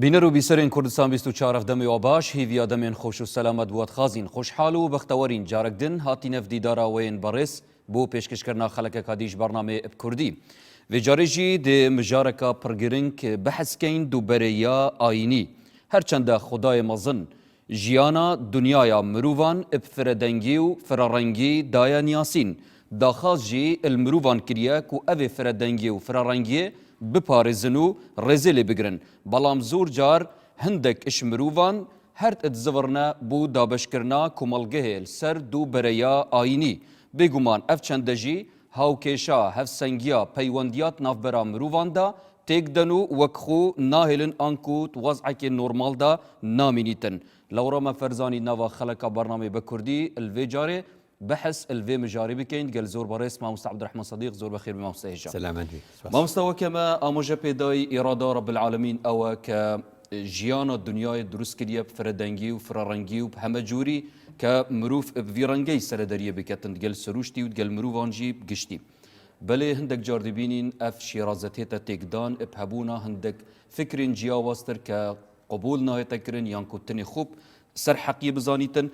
بینەر و بیسەرین کوردستان 24 دەمێ و باش هیویا دەمێن خۆش و سەلامەت بووەت خازین خۆشحاڵ و بەختەوەرین جارەکدن هاتینە دیداراوەیەن بەڕێز بۆ پێشکەشکردنا خەڵکە دیش بەرنامێ کوردی وێجارێژی دێ مژارەکە پڕگرنگ بەحەسکەین دووبەرەیە ئاینی هەرچەندە خودای مەزن ژیانە دنیایا مرۆڤان فرەدەنگی و فرەڕەنگی دایە نیاسین داخاز جی المروڤان کریە و ئەvê فرەدەنگی و فرەڕەنگیە بپارێزن و ڕێزێ لێ بگرن بەڵام زۆر جار هەندێک ئش مرۆڤان هەر ئەتزڤڕنە بۆ دابەشکردنا کۆمەڵگەهێ سەر دووبەرەیە ئاینی بێگومان ئەف چەندەژی هاوکێشا هەفسەنگیا پەیوەندیات ناوبەرا مرۆڤاندا تێکدەن و وەکخۆ ناهێلن ئانکوت وەزعەکێ نۆرمالدا نامینیتن لەوڕەمە فەرزانی ناوا خەڵکە بەرنامەی بە کوردی الڤێ جارێ بحث الفي مجاري بكين قال زور بريس ماموستا عبد الرحمن صديق زور بخير بماموستا هشام سلامات ماموستا وكما اموجا بيداي اراده رب العالمين او كجيانا الدنيا دروس كديه بفردنجي وفرارنجي وبهمجوري كمروف بفيرنجي سردريه بكتن قال سروشتي وقال مروفانجي بقشتي بلي هندك جاردبينين اف شيرازتيتا تيكدان بهبونا هندك فكرين جيا واستر كقبولنا يتكرن يانكو تني خوب سر حقي بزانيتن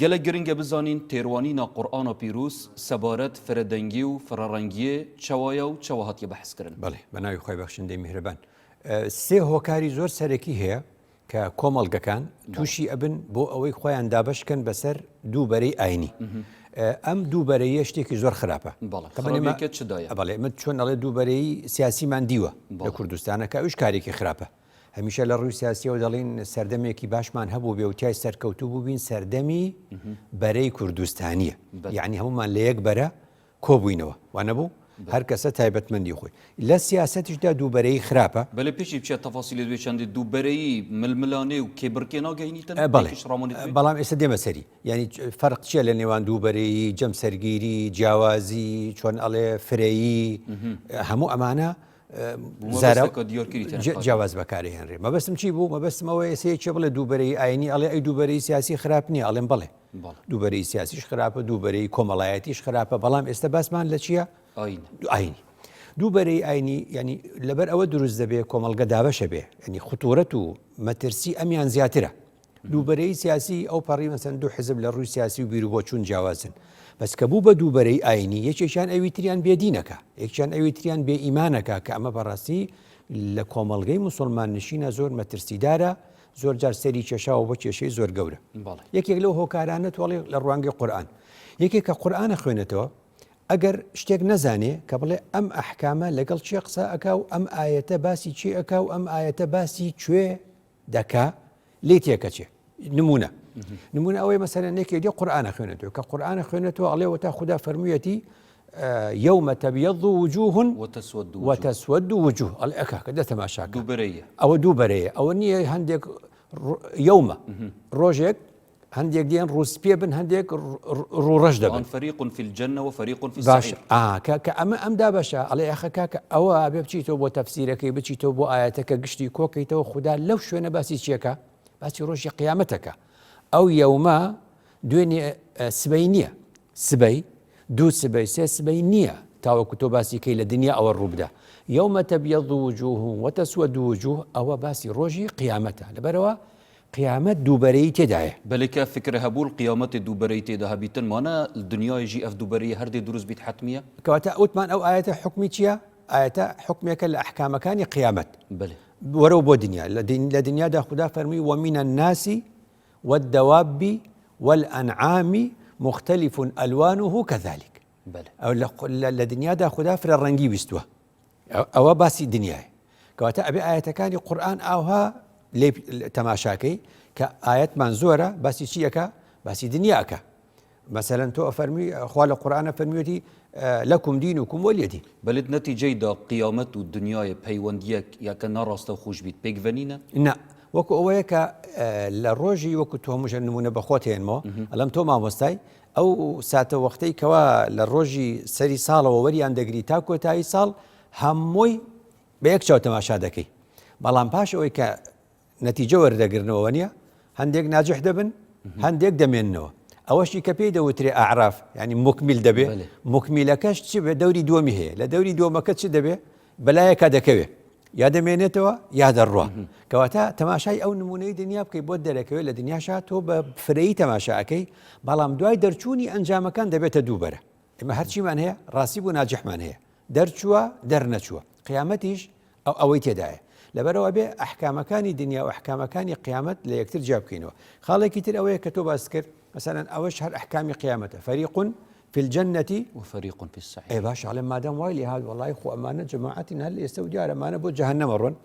گله گرنگ بزانین تیروانینا قرآن پیروز سبارت فردنگی و فرارنگی چوایا و چواهاتی بحث کردن. بله بنای خوای بخشنده مهربان. سه هوکاری زور سرکی هیا که کامل کن توشی ابن بو اوی خوایان دابش کن بسر دو بری آینی. ام دو بری اشتی که زور خرابه. بله. خرابی که چه دایا؟ بله. من چون علی دو بری سیاسی من دیوه. لکردستان که اوش کاری که خرابه. هەمیشە لە ڕووی سیاسیەوە دەڵێن سەردەمێکی باشمان هەبوو بێ و تای سەرکەوتوو بووبین سەردەمی بەرەی کوردستانیە یعنی هەمومان لە یەک بەرە کۆبووینەوە وانە بوو هەر کەسە تایبەتمەندی خۆی لە سیاسەتیشدا دووبەرەی خراپە بەڵێ پێشی بچێت تەفاسیلی دوێ چەندی دووبەرەی ململانێ و کێبڕکێ ناگەینیتن بەڵام ئێستا دێمە سەری یعنی فەرق چیە لە نێوان دووبەرەی جەم سەرگیری جیاوازی چۆن ئەڵێ فرەیی هەموو ئەمانە جیاواز بەکارهێنرێ مەبەستم چی بوو مەبەستمەوە ئێسەیەکی بڵێ دووبەرەی ئاینی ئەڵێ ئەی دووبەرەی سیاسی خراپ نییە ئەڵێم بڵێ دووبەرەی سیاسیش خراپە دووبەرەی کۆمەڵایەتیش خراپە بەڵام ئێستا باسمان لە چییە ئاینی دووبەرەی ئاینی ینی لەبەر ئەوە دروست دەبێت کۆمەڵگە دابەشە بێ ینی خوتورەت و مەترسی ئەمیان زیاترە دووبەرەی سیاسی ئەو پەڕی مەسەن دوو حزب لە ڕووی سیاسی و بیر و بۆچوون جیاوازن بەس کە بوو بە دووبەرەی ئاینی یەکێکیان ئەویتریان بێدینەکە یەکیان ئەویتریان بێ ئیمانەکە کە ئەمە بەڕاستی لە کۆمەڵگەی موسڵمان نشینە زۆر مەترسیدارە زۆر جار سەری کێشاوە بۆ کێشەی زۆر گەورە یەکێک لەو هۆکارانە توڵێ لە ڕوانگەی قورئان یەکێک کە قورئانە خوێنێتەوە ئەگەر شتێک نەزانێ کە بڵێ ئەم ئەحکامە لەگەڵ چێ قسە ئەکا و ئەم ئایەتە باسی چی ئەکا و ئەم ئایەتە باسی کوێ دەکا لێ تێکەچێ نمونە ئەوەی مەسەلەن نێکی دی قورئانە خوێنێتەوە کە قورئانە خوێنێتەوە ئەڵێ تا خوددا فەرموویەتی يوم تبيض وجوه وتسود وجوه الأكا كده تماشاك دوبرية أو نية هنديك يوم روجك هنديك دين روس بيبن هنديك رو رجدة وأن فريق في الجنة وفريق في السعير أم دا باشا على أخا كاك أو بيبتشيتو بو تفسيرك بيبتشيتو بو آياتك قشتي كوكيتو خدا لو شو أنا باسي شيكا باسي روجي قيامتك أو يوما دويني سبينية سبي دو سبي سي سبي نية تاو كتوباسي كي لدنيا أو الربدة يوم تبيض وجوه وتسود وجوه أو باسي روجي قيامتها لبروا قيامة دوبري تدعي بلك فكرة هبول قيامة دوبري تدعي بيتن مانا الدنيا يجي أف دوبري هردي دروس بيت حتمية كواتا أوتمان أو آيات حكمي تيا آيات حكمي كالأحكام كان قيامة بلي ورو بو دنيا لدنيا دا خدا فرمي ومن الناس والدواب والأنعام مختلف ألوانه كذلك بله أو لدنيا دا خدا فر الرنجي بيستوى أو باسي دنيا كواتا أبي آية كان القرآن أوها لي تماشاكي كآيات منزورة باسي شيئك باسي دنياك مثلا تو أفرمي أخوال القرآن فرميتي لكم دينكم وليدين بلد نتيجة دا قيامة الدنيا بيوانديك يا كناراست خوش بيت بيك فنينا نعم وەکو ئەوەیە کە لە ڕۆژی وەکو تۆمژە نمونە بەخۆتێنمەوە ئەلەم تۆ مامۆستای ئەو ساتە وەختەی کەوا لە ڕۆژی سەری ساڵەوە وەریان دەگری تا کۆتایی ساڵ هەمووی بە یەک چاو تەماشا دەکەی بەڵام پاش ئەوەی کە نەتیجە وەردەگرنەوە نییە هەندێک ناجح دەبن هەندێک دەمێننەوە ئەوەشی کە پێی دەوترێ ئاعراف ینی مکمیل دەبێ مکمیلەکەش چی بێ دەوری دووەمی هەیە لە دەوری دووەمەکە چی دەبێ بەلایەکە دەکەوێ یا دەمێنێتەوە یا دەڕوا کەواتە تەماشای ئەو نمونەی دنیا بکەی بۆ دەرەکەوێت لە دنیاشا تۆ بە فرەیی تەماشاکەی بەڵام دوای دەرچوونی ئەنجامەکان دەبێتە دووبەرە ئێمە هەرچیمان هەیە ڕاستی بوو ناجەحمان هەیە دەرچووە دەرنەچووە قیامەتیش ئەوەی تێدایە لەبەرەوە بێ ئەحکامەکانی دنیا و ئەحکامەکانی قیامەت لە یەکتر جیا بکەینەوە خاڵێکی تر ئەوەیە کە تۆ باس کرد مثلەن ئەوەش هەر ئەحکامی قیامەتە فەریق في الجنة وفريق في السعير. اي باشا على ما دام وايلي هذا والله اخو امانه جماعتنا هل يستوي جار امانه بو جهنم مرون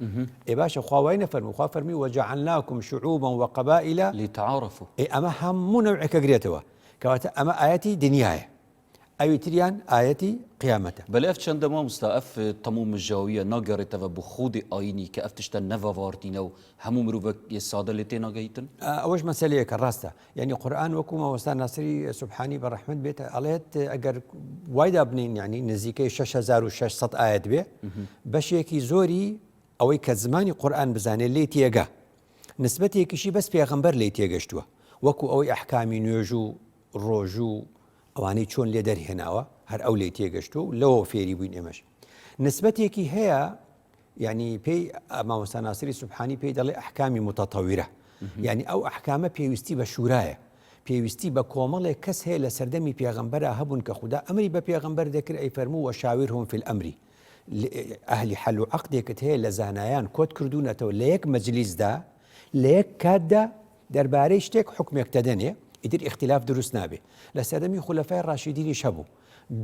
اي باشا اخو وين فرموا خوا فرمي وجعلناكم شعوبا وقبائل لتعارفوا. اي اما هم نوعك قريتوا كواتا اما اياتي دنياي اي تريان اياتي قيامته بل اف چندما مستعف تموم الجاويه ناگرت و بخود آینی که افتشت نوا واردینو همو مروبك يساده لتي ناگيتن اوش مساله كراسته يعني قران وكما وستان ناصري سبحاني بالرحمن بيت عليت اگر وايد ابنين يعني نزيكي 6600 ايات به بشيكي زوري او كزماني قران بزاني ليتيغا نسبتي كشي بس پیغمبر ليتيغشتوا وكو او احكامي نيجو روجو ئەوانەی چۆن لێ دەرهێناوە هەر ئەو لێ تێگەشتو لەوە فێری بووین ئێمەش نسبەتێکی هەیە یعنی پێی مامۆستا ناسری سوبحانی پێی دەڵێ ئەحکامی متەتەویرە یعنی ئەو ئەحکامە پێویستی بە شورایە پێویستی بە کۆمەڵێک کەس هەیە لە سەردەمی پێغەمبەرە هەبوون کە خوددا ئەمری بە پێغەمبەر دەکرد ئەی فەرموو وەشاورهم فی الئەمری ئەهلی حەل و عەقدێکت هەیە لە زانایان کۆت کردوونەتەوە لە یەک مەجلیسدا لە یەک کاتدا دەربارەی شتێک حکمێک دەدەنێ ئیتر اختلاف دروست نابێ لە سەردەمی خولەفای ڕاشیدینیش هەبوو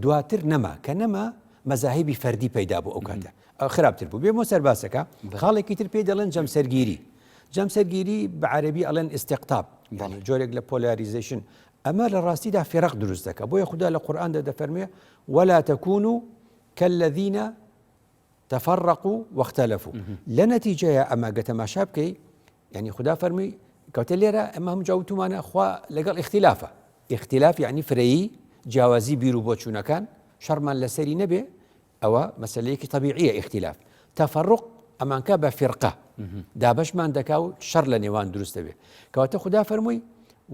دواتر نەما کە نەما مەزاهیبی فەردی پەیدا بوو ئەو کاتە خراپتر بوو بێمە سەرباسەکە خاڵێکی تر پێی دەڵێن جەمسەرگیری جەمسەرگیری بە عەرەبی ئەڵێن ئیستیقطاب جۆرێک لە پۆلاریزیشن ئەمە لە ڕاستیدا فێرەق دروست دەکات بۆیە خوددا لە قورئاندا دەفەرمێ ولا تكونوا كالذين تفرقوا واختلفوا لە نەتیجەیە ئەمە گە تەماشا بکەی يعني خوددا فەرمی کەوتە لێرە ئەمە هەموو جاوتومانە خوا لەگەڵ اختلافە اختلاف يعني فرەیی جیاوازی بیر و بۆچوونەکان شەڕمان لەسەری نەبێ ئەوە مەسەلەیەکی طبیعیە اختلاف تەفەڕق ئەمانکە بە فێرقە دابەشمان دەکا و شەڕ لە نێوان دروست دەبێ کەواتە خوددا فەرمووی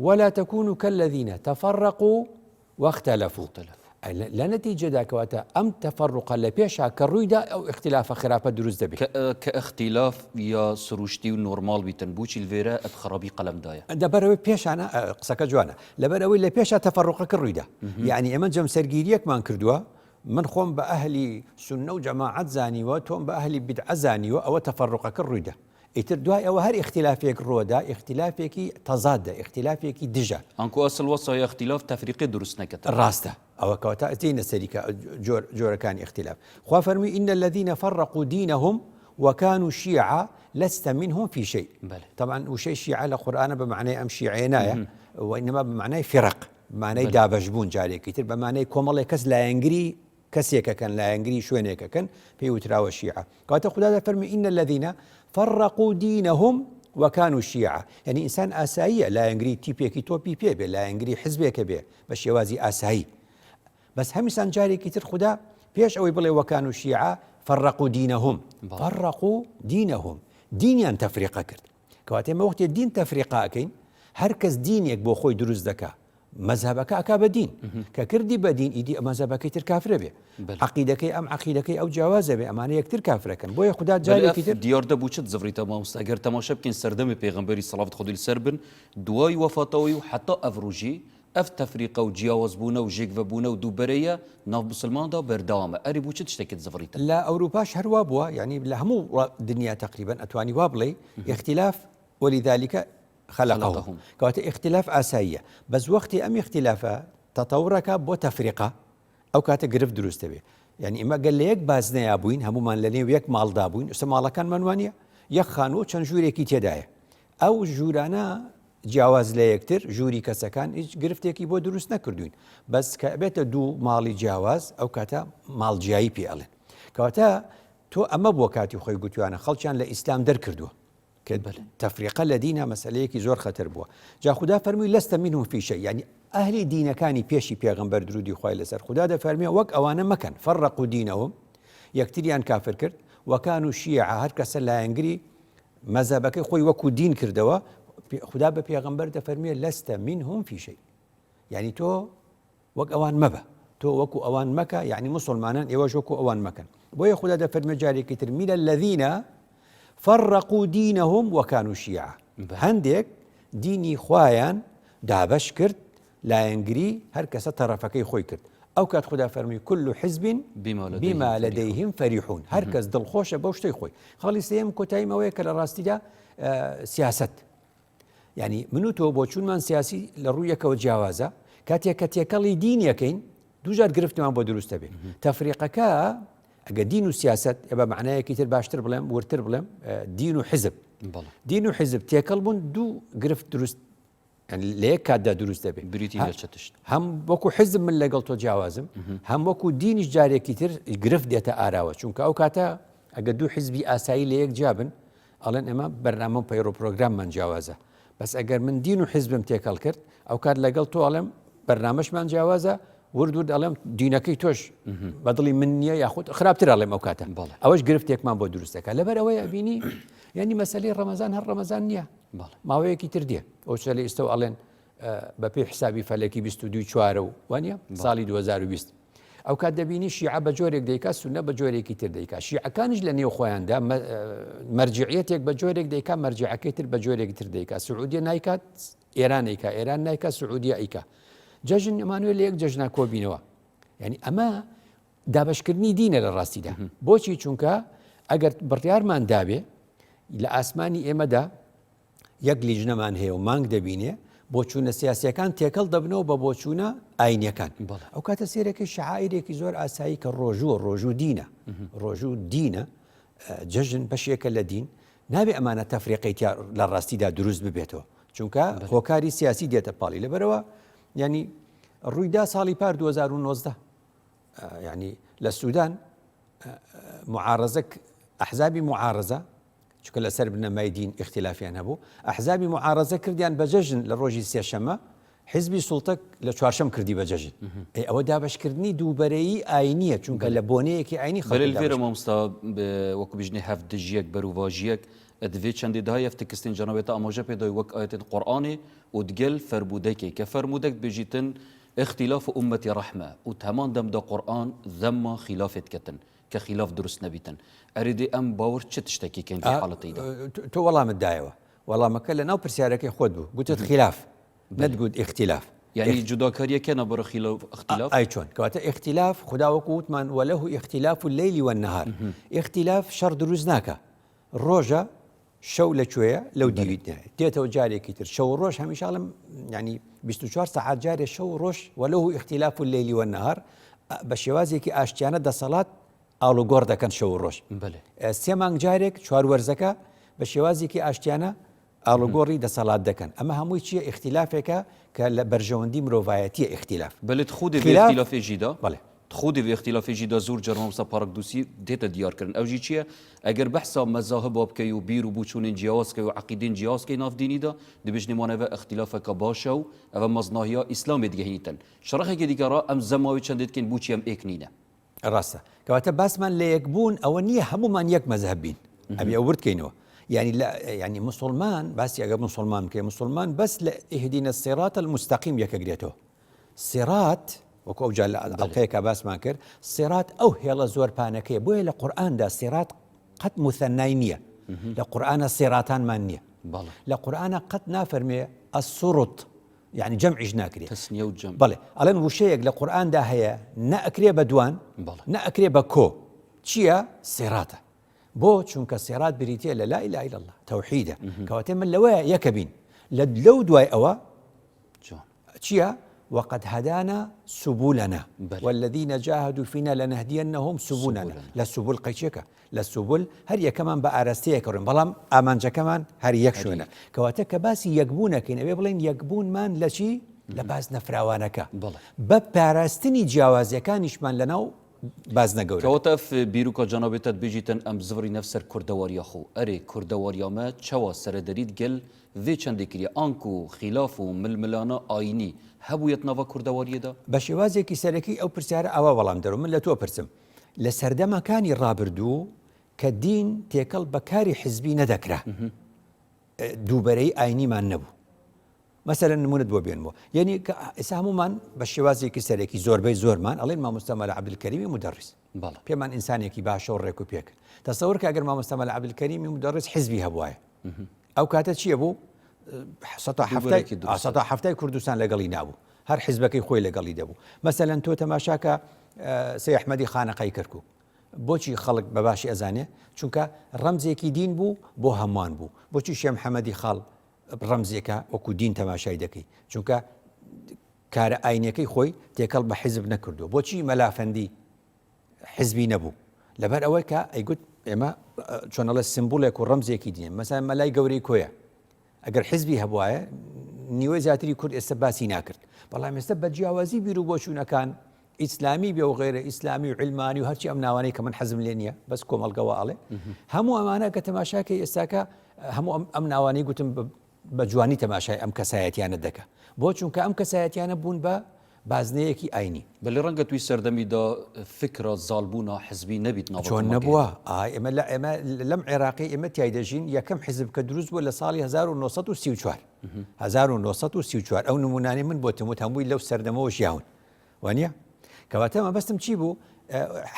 ولا تكونوا كالذين تفرقوا واختلفوا لە نەتیجەدا کەواتە ئەم تەفەڕقە لە پێشا کە ڕوویدا ئەو اختلافە خراپە دروست دەبێت کە اختلاف یا سروشتی و نۆرمال بیتن بۆچی لێرە ئەت خراپی قەلەمدایە دەبەرەوەی پێشانە قسەکە جوانە لەبەرەوەی لە پێشا تەفەڕقەکە ڕوویدا یعنی ئێمە جەمسەرگیریەکمان کردووە من خۆم بە ئەهلی سونە و جەماعەت زانیوە تۆم بە ئەهلی بیدعە زانیوە ئەوە تەفەڕقەکە ڕوویدا ئیتر دوای ئەوە هەر اختلافێک ڕۆدا اختلافێکی تەزادە اختلافێکی دژە ئەنکو ئەسڵ وەسای اختلاف تەفریقی دروست نەکەت ڕاستە ئەوە کەواتە ئەتینە سەریکە جۆرەکانی اختلاف خوا فەرمی إن الذين فرقوا دينهم وكانوا شيعا لست منهم في شيء طبعا وشيء شيعة لقرآن بمعنى أم شيعينايا وإنما بمعنى فرق بمعنى دابشبون جارێکی تر بمعنى کۆمەڵێک کەس لایەنگری کەسێکە کەن لایەنگری شوێنێکە کەن پێی وتراوە شیعە کەواتە خوددا دەفەرمی إن الذين فرقوا دينهم وكانوا شيعا يعني إنسان ئاساییە لایەنگری تیپێکی تۆپی پێ بێ لایەنگری حزبێکە بێ بە شێوازی ئاسایی بس هەمیسان جارێکی تر خوددا پێش ئەوەی بڵێ وەکان و شیعە فرقوا دينهم فرقوا دينهم دینیان تەفریقە کرد کەواتە ئێمە وەختێ دین تەفریقاکەین هەر کەس دینێک بۆ خۆی دروست دەکا مەذهبەکە ئەکا بە دین کە کردی بە دین ئیدی مەذهبەکەی تر کافرە بێ عەقیدەکەی ئەم عەقیدەکەی ئەو جیاوازە بێ ئەمانە یەکتر کافرەکەن بۆیە خوددا جارێکی تر دیار دەبوو چت زڤریتە مامۆستا ئەگەر تەماشا بکەین سەردەمی پێغەمبەری سەڵاوەت خودی لەسەر بن دوای وەفاتەوەی و حتا ئەڤڕۆژی ئەف تەفریقە و جیاوازبوونە و ژێگڤەبوونە و دووبەرەیە ناو مسلماندا بەردەوامە ئەری بوو چت شتێکت زڤریتە لە ئەوروپاش هەروە بووە یعنی لە هەموو دنیا تقریبا ئەتوانی وا بڵێ اختلاف ولذلك خلقهم کەواتە اختلاف ئاساییە بەس وەختی ئەم اختلافە تەتەورەکە بۆ تەفریقە ئەو کاتە گرفت دروست دەبێ یعنی ئێمە گەل لە یەک بازنەیە بووین هەمومان لە نێو یەک ماڵدا بووین ئێستا ماڵەکانمان وانە یەک خانووە چەند ژوورێکی تێدایە ئەو ژوورانە جیاواز لە یەکتر ژووری کەسەکان هیچ گرفتێکی بۆ دروست نەکردوین بەس کە بێتە دوو ماڵی جیاواز ئەو کاتە ماڵجیایی پێ ئەڵێن کەواتە تۆ ئەمە بۆ کاتی خۆی گوتوانە خەڵکیان لە ئیسلام دەرکردووە کە تەفریقە لە دینە مەسەلەیەکی زۆر خەتەر بووە جا خوددا فەرمووی لەستە منهم فی شەی یعنی ئەهلی دینەکانی پێشی پێغەمبەر درودی خوای لەسەر خوددا دەفەرمێ وەک ئەوانە مەکەن فەرقوا دینەهم یەکتریان کافر کرد وەکانوا شیعە هەر کەسە لایەنگری مەذهبەکەی خۆی وەکو دین کردەوە خوددا بە پێغەمبەر دەفەرمێ لەستە منهم فی شەی یعنی تۆ وەک ئەوان مەبە تۆ وەکو ئەوان مەکە یعنی مسلمانان ئێوەش وەکو ئەوان مەکەن بۆیە خوددا دەفەرمێ جارێکی تر من الذين فەڕەقوا دینەهم وەکانوا شیعە هەندێک دینی خۆیان دابەش کرد لایەنگری هەر کەسە تەرەفەکەی خۆی کرد ئەو کات خوددا فەرمی كل حزب بما لديهم فرحون هەر کەس دڵخۆشە بەو شتەی خۆی خاڵی سێم کۆتاییم ئەوەیە کە لە ڕاستیدا سیاست یعنی من و تۆ بۆ چوونمان سیاسی لە ڕوویەکەوە جیاوازە کاتێک کە تێکەڵی دینیەکەین دووجار گرفتمان بۆ دروستە بێ تەفریقەکە ئەگە دین و سیاست بە معنایەکی تر باشتر بڵێم ورتر بڵێم دین و حزب دین و حزب تێکەڵ بوون دوو گرفت دروست لە یەک کاتدا دروست دەبێت بریتی لەچەتشت هەم وەکو حزب من لەگەڵ تۆ جیاوازم هەم وەکو دینیش جارێکی تر گرفت دێتە ئاراوە چونکە ئەو کاتە ئەگە دوو حزبی ئاسایی لە یەک جابن ئەڵێن ئێمە بەرنامە و پەیڕۆ پرۆگراممان جیاوازە بەس ئەگەر من دین و حزبم تێکەڵ کرد ئەو کات لەگەڵ تۆ ئەڵێم بەرنامەشمان جیاوازە ورد ئەڵێم دینەکەی تۆش بەدڵی من نییە یاخود خراپتر ئەڵێم ئەو کاتە ئەوەش گرفتێکمان بۆ دروستەکە لەبەر ئەوەیە بینی ینی مەسەلەی ڕەمەزان هەر ڕەمەزان نییە ماوەیەکی تر دێ ئەو چ لە ئێستا ئەڵێن بە پێی حسابی فەلەکی 22 چوارە و وانە ساڵی 2020 ئەو کات دەبینی شیعە بە جۆرێک دەیکا سونە بە جۆرێکی تر دەیکا شیعەکانیش لە نێو خۆیاندا مەرجعیەتێک بە جۆرێک دەیکا مەرجعەکەی تر بە جۆرێکی تر دەیکا سعودیە نایکات ئێران ئەیکا ئێران نایکا سعودیە ئەیکا جەژن ئەمانوێت لە یەک جەژنا کۆبینەوە یعنی ئەمە دابشکردنی دینە لە ڕاستیدا بۆچی چونکە ئەگەر بڕیارمان دابێ لە ئاسمانی ئێمەدا یەک لیژنەمان هەیە و مانگ دەبینێ بۆچوونە سیاسیەکان تێکەڵ دەبنەوە بە بۆچوونە ئاینیەکان ئەو کاتە سێرەکەی شعائرێکی زۆر ئاسایی کە ڕۆژوو دینە ڕۆژوو دینە جەژن بەشێکە لە دین نابێ ئەمانە تەفریقەی لە ڕاستیدا دروست ببێتەوە چونکە هۆکاری سیاسی دێتە پاڵی لەبەرەوە ینی ڕوویدا ساڵی پار 2019 ینی لە سوودان معارەزەك ئەحزابی معارەزە چونکە لەسەر بنەمای دین اختلافیان هەبوو ئەحزابی معارەزە کردیان بە جەژن لە ڕۆژی سێشەمە حزبی سوڵتە لە چوارشەم کردی بە جەژن ئەوە دابشکردنی دووبەرەیی ئاینیە چونکە لە بۆنەیەکی ئاینی خەلێرە مامۆستا وەکو بژنێ هەفت دژیەک بەروواژیەک ئەدوێت چەندی داهە تکستین جەنابێتە ئاماژە پێدای وەک ئاەتێت قورئانی و دگەل فەرمودەکێ کە فەرمودەک بێژیتن اختلاف أمتي رحمة وتهمان دم دا قرآن ذم خلافت كتن كخلاف درست نبيتن أريد أم باور تشتكي كان في حالتي ده تو والله متدايوة والله ما كان لنا برسيارك خود بو قلت خلاف نتقول اختلاف يعني جدا كاريا كان بر خلاف اختلاف أي شون كواتا اختلاف خدا وقوت من وله اختلاف الليل والنهار اختلاف شر دروزناك الروجة شو لشوية لو ديوتنا تيتا جاري كتير شو الروش هميش عالم يعني 24 ساعة جاري شو روش وله اختلاف الليل والنهار بشوازي كي اشتيانا دا صلاة أولو غوردا كان شو الروش بله سيمان جاريك شوار ورزكا بشوازي كي اشتيانا أولو غوري دا صلاة دا كان أما هموي شيء اختلافك كالبرجوندي مروفايتي اختلاف بله تخودي باختلاف جيدا بله تخودي باختلاف جيدا زور جرمام سپارك دوسي ديتا ديار كرن او جي چيه اگر بحثا مذاهب ابكي و بير و بوچونين جياز كي و عقيدين جياز كي ناف ديني دا دي بجني مانو اختلافك باشو او مزناهيا اسلام دگهيتن شرخه كي ديگرا ام زماوي چندت كين بوچي ام اكنينه راسته كواتا بس من ليكبون او نيه همو من يك مذهبين ابي اورد كينو يعني لا يعني مسلمان بس يا مسلمان كي مسلمان بس اهدنا الصراط المستقيم يك قريتو صراط وكو جال القيك باس ما كر صراط او هي زور بانكي بو القران دا صراط قد مثنينيه لقران الصراطان مانيه لقران قد نافرمي الصرط يعني جمع جناكري تسنيه وجمع بله الان وشيق لقران دا هي ناكري بدوان ناكري بكو تشيا صراطه بو چونك صراط بريتي لا اله الا الله توحيده كواتم اللواء يكبين لو دواي اوا تشيا وقد هدانا سبلنا والذين جاهدوا فينا لنهدينهم سبلنا لا السبل قيشك لا السبل هر كمان بارستيه كرم بلام امانجا كمان هر يكشونا كواتك باس يقبونك نبي بلين يقبون من لشي لباس نفراوانك ببارستني جواز كانش من لنا باز نقول كواتف بيروكا جنابتت بيجيتن ام زفري نفسر كردواريا خو اري كردواريا ما تشوا سردريد قل في چندكري انكو خلاف ململانا آيني هبويت نوا كردواريا دا بشوازي كي سركي او برسيار او والله مدرو من لا تو برسم لسردما كان الرابردو كدين تيكل بكاري حزبي ندكره دوبري آيني ما نبو مثلا نمونه دو بينمو يعني اسامو من بشوازي كي سركي زور بي زور مان الله ما مستعمل عبد الكريم مدرس بەڵێ پێمان ئینسانێکی باشە و ڕێک و پێک تەسەوەرکە ئەگەر مامۆستا مەلا عەبدولکەریمی مدەڕس حیزبی هەبوایە ئەو کاتە چییە بوو؟ 170 کوردستان لەگەڵی نابوو هەر حیزبەکەی خۆی لەگەڵی دەبوو مەسەلەن تۆ تەماشاکە سەی ئەحمەدی خانەقەی کەرکوو بۆچی خەڵک بە باشی ئەزانێ چونکە ڕەمزێکی دین بوو بۆ هەمووان بوو بۆچی شێخ محەممەدی خاڵ ڕەمزێکە وەکو دین تەماشای دەکەی چونکە کارە ئاینەکەی خۆی تێکەڵ بە حیزب نەکردو بۆچی مەلافەندی حیزبی نەبوو لەبەر ئەوەی کە ئەیگوت ئێمە چۆنەڵە سمبولێک و ڕەمزێکی دین مەسەن مەلای گەورەی کۆیە ئەگەر حیزبی هەبوایە نیوەی زیاتری کورد ئێستا باسی ناکرد بەڵام ئێستا بە جیاوازی بیر و بۆچوونەکان ئیسلامی بێ و غێرە ئیسلامی و علمانی و هەرچی ئەم ناوانەی کە من حەزم لێ نییە بەس کۆمەڵگەوە ئەڵێ هەموو ئەمانە کە تەماشاکەی ئێستاکە هەموو ئەم ناوانەی گوتم بە جوانی تەماشای ئەم کەسایەتیانە دەکە بۆ چونکە ئەم کەسایەتیانە بوون بە بازنەیەکی ئاینی بەڵێ ڕەنگە توی سەردەمیدا فکرە زاڵبوونا حزبی نەبیت چۆن نەبووە ئێمە لەم عێراقی ئێمە تایدەژین یەکەم حیزب کە دروست بووە لە ساڵی 1934 ئەو نمونانی من بۆتم وت هەمووی لەو سەردەمەوە ژیاون وانە کەواتە مەبەستم چی بوو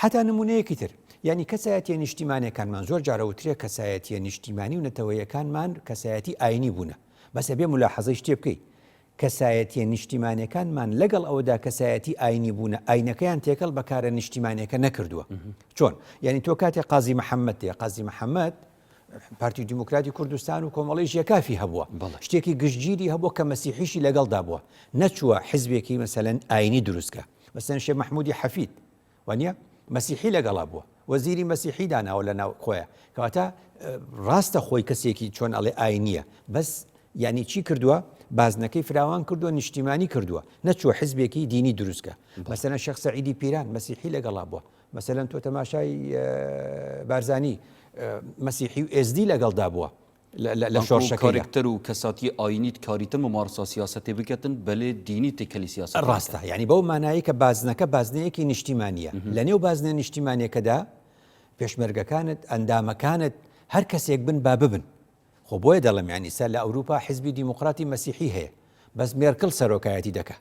حتا نمونەیەکی تر ینی کەسایەتیە نیشتیمانیەکانمان زۆر جارەوترێ کەسایەتیە نیشتیمانی و نەتەوەیەکانمان کەسایەتی ئاینی بوونە بەسە بێ ملاحەزەی شتێ بکەیت کەسایەتیە نیشتیمانیەکانمان لەگەڵ ئەوەدا کەسایەتی ئاینی بوونە ئاینەکەیان تێکەڵ بەکارە نیشتیمانیەکە نەکردووە چۆن یعنی تۆ کاتێک قازی محەممەد تێ قازی محەممەد پارتی دیموکراتی کوردستان و کۆمەڵی ژێکافی هەبووە شتێکی گشتگیری هەبووە کە مەسیحیشی لەگەڵدا بووە نەچووە حیزبێکی مەسەلەن ئاینی دروستکە مەسەلەن شێخ محمودی حەفید وانە مەسیحی لەگەڵا بووە وەزیری مەسیحی داناوە لە ناو خۆیە کەواتە ڕاستە خۆی کەسێکی چۆن ئەڵێ ئاینیە بەس یعنی چی کردووە بازنەکەی فراوان کردووە نیشتیمانی کردووە نەچووە حیزبێکی دینی دروستکە مەسەلەن شێخ سەعیدی پیران مەسیحی لەگەڵا بووە مەسەلەن تۆ تەماشای بارزانی مەسیحی و ئێزدی لەگەڵدا بووە لە شۆڕشەکە کارکتەر و کەساتی ئاینیت کاریتر ممارسا سیاسەتێ بکەن بەلێ دینی تێکەلی سیاست ڕاستە یعنی بەو مانایی کە بازنەکە بازنەیەکی نیشتیمانیە لە نێو بازنە نیشتیمانیەکەدا پێشمەرگەکانت ئەندامەکانت هەر کەسێک بن با ببن خۆ بۆیە دەڵم ینی سەر لە ئەوروپا حیزبی دیموقراتی مەسیحی هەیە بەس مێرکل سەرۆکایەتی دەکە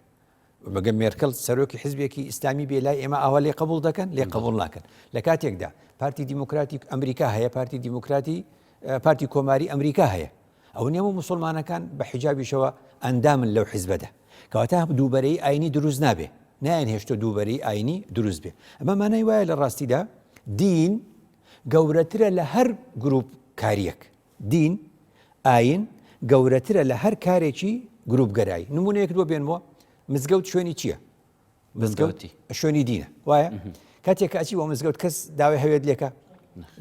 بەگە مێرکل سەرۆکی حیزبێکی ئیسلامی بێ لای ئێمە ئاوا لێ قبول دەکەن لێ قبول ناکەن لە کاتێکدا پارتی دیموکراتی ئەمریکا هەیە پارتی دیموکراتی پارتی کۆماری ئەمریکا هەیە ئەو نێمە موسڵمانەکان بە حیجابیشەوە ئەندامن لەو حیزبەدا کەواتە دووبەرەی ئاینی دروست نابێ نایەن هێشتە دووبەرەی ئاینی دروست بێ ئەمە مانای وایە لە ڕاستیدا دین گەورەترە لە هەر گروپ کاریەک دین ئاین گەورەترە لە هەر کارێکی گروپگەرایی نمونەیەک بۆ بێنەوە مزگەوت شوێنی چییە؟ مزگەوتی شوێنی دینە وایە کاتێک ئەچی بۆ مزگەوت کەس داوای هەوێت لێکە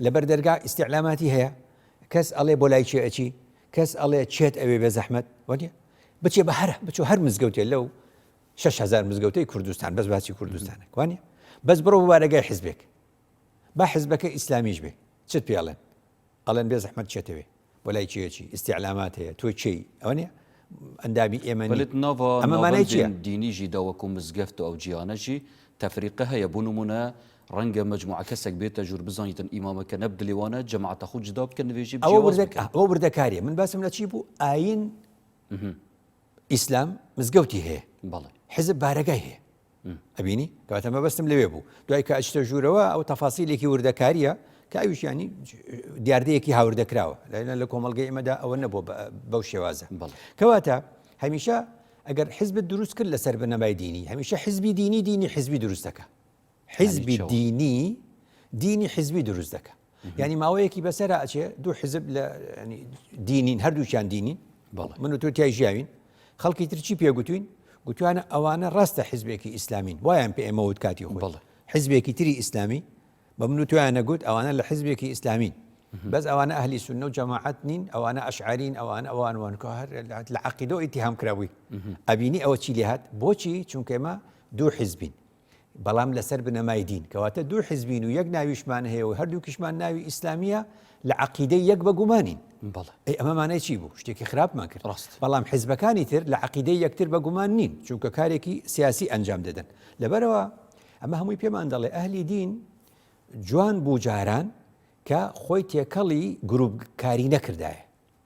لەبەر دەرگا ئیستیعلاماتی هەیە کەس ئەڵێ بۆ لای چێ ئەچی کەس ئەڵێ چێت ئەوێ بێ زەحمەت وانە بچێ بە بچۆ هەر مزگەوتێ لەو 6,000 مزگەوتەی کوردستان بەس باسی کوردستانە وانە بەس بڕۆ بوارەگای حیزبێک با حیزبەکە ئیسلامیش بێ چت پێڵێن ئەڵێن بێ زەحمەت چێتەوێ بۆ لای چیەکی ئیستیعلامات هەیە تۆ چی ئەوەنە ئەندامی ئێمەنیت ئەمەمانای چیە دینیژی داوەکو مزگەفت و ئەو جیانەژی تەفریقە هەیە بۆ نمونە ڕەنگە مجموعە کەسێک بێتە ژوور بزانیتن ئیمامەکە نەبدلێوانە جەماعەتە خۆ جدا بکەن نوێژی ئەوە بردەکاریە من باسم لە چی بوو ئاین ئیسلام مزگەوتی هەیە بەڵێ حزب بارەگای هەیە ئەبینی کەواتە مەبەستم لەوێ بوو دوای کە ئەچتە ژوورەوە ئەو تەفاسیلێکی وردەکاریە کە ئەویشیانی دیاردەیەکی هاوردەکراوە لە کۆمەڵگەی ئێمەدا ئەوە نەبوو بەو شێوازە کەواتە هەمیشە ئەگەر حیزبت دروست کرد لەسەر بنەمای دینی هەمیشە حیزبی دینی حیزبی دروست دەکە حیزبی دینی حیزبی دروست دەکە یعنی ماوەیەکی بەسەرا ئەچێ دوو حیزب لە دینین هەردووچیان دینین من و تۆ تای ژیاوین خەڵکی تر چی پێگوتوین گوتوانە ئەوانە ڕاستە حیزبێکی ئیسلامین وایان پێ ئێمە وت کاتی خۆ حیزبێکی تری ئیسلامی بە من و تۆیان نەگوت ئەوانە لە حیزبێکی ئیسلامین بەس ئەوانە ئەهلی سونە و جەماعەت نین ئەوانە ئەشعارین ئەوان وانکە هەر لە عەقیدە و ئیتیهام کراوی ئەبینی ئەوە چی لێهات بۆچی چونکە ئێمە دوو حیزبین بەڵام لەسەر بنەمای دین کەواتە دوو حیزبین و یەک ناویشمان هەیە و هەردووکیشمان ناوی ئیسلامیە لە عەقیدەی یەک بە گومانین ئەمە مانای چی بوو شتێکی خراپمان کرد بەڵام حیزبەکانی تر لە عەقیدەی یەکتر بە گومان نین چونکە کارێکی سیاسی ئەنجام دەدەن لەبەرەوە ئەمە هەمووی پێمان دەڵێ ئەهلی دین جوان بوو جاران کە خۆی تێکەڵی گروپکاری نەکردایە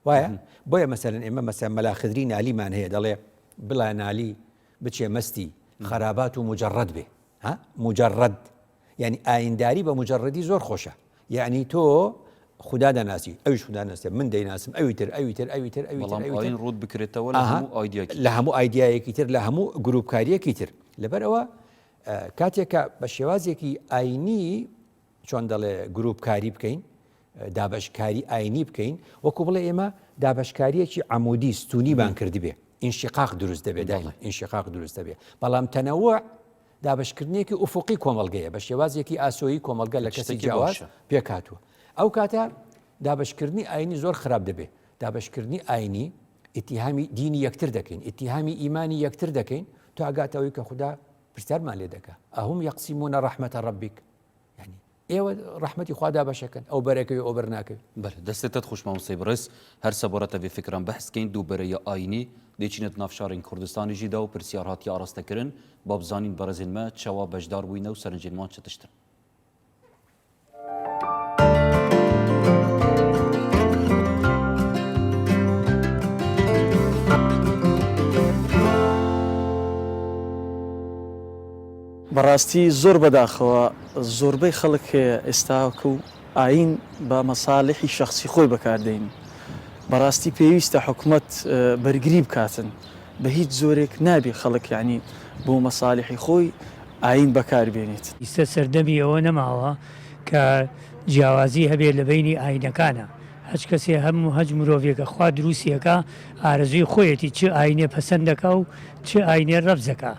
وایە بۆیە مەسەلەن ئێمە مەسەلەن مەلا خدری نالیمان هەیە دەڵێ بڵا نالی بچێ مەستی خەرابات و مجەڕەد بێ مجەڕەد یعنی ئاینداری بە مجرڕدی زۆر خۆشە، یعنی تۆ خوددا دەناسی ئەویش خوددا ناسی من دەیناسم ئەوی ڕوود بکرێتەوە لە هەموو ئایدیایەکی تر لە هەموو گروپکاریەکی تر لەبەرەوە کاتێکە بە شێوازێکی ئاینی چۆن دەڵێ گروپکاری بکەین دابشکاری ئاینی بکەین وەکو بڵێ ئێمە دابشکاریەکی عمودی ستونیبان کردی بێ ئینشقاق دروست دەبێت ئینشقاق دروست دەبێت بەڵام تەنەوە دابشکردنێکی ئوفقی کۆمەلگەیە بە شێوازێکی ئاسۆیی کۆمەلگە لە کەسی جیاواز پێکاتوە ئەو کاتە دابشکردنی ئاینی زۆر خراپ دەبێت دابشکردنی ئاینی ئیتیهامی دینی یەکتر دەکەین ئیتیهامی ئیمانی یەکتر دەکەین تو ئاگاتەوەی کە خوددا پرسیارمان لێ دەکە ئەهم یەقسیمونە ڕەحمەتە ڕەبیک ئێوە ڕەحمەتی خوادا بەشەکەن ئەو بەرەکەوی ئەو بەرناکەوی دەستێتت خۆش مامۆستای بەڕێز هەر سەبارەتە بێ فکران بەحسکەین دووبەرەیە ئاینی دەچینێت ناو شارین کوردستانیژیدا و پرسیار هاتی ئاراستەکردن با بزانین بەڕێزێنمە چاوا بەشدار بووینە و سەرنجێنمان چ تشتن. بەڕاستی زۆر بەداخەوە زۆربەی خەڵک ئێستاکە و ئاین بە مەساڵحی شخصی خۆی بەکاردێن بەڕاستی پێویستە حکوومەت بەرگری بکاتن بە هیچ زۆرێک نابێ خەڵک یعنی بۆ مەساڵحی خۆی ئاین بەکاربێنێت ئیستا سەردەمی ئەوە نەماوە کە جیاوازی هەبێت لە بینی ئاینەکانە هەچ کەسێ هەموو هەج مرۆڤێکە خوا دروستیەکە ئارەزوی خۆیەتی چ ئاینێ پەسەندەکە و چ ئاینێ ڕەبزەکە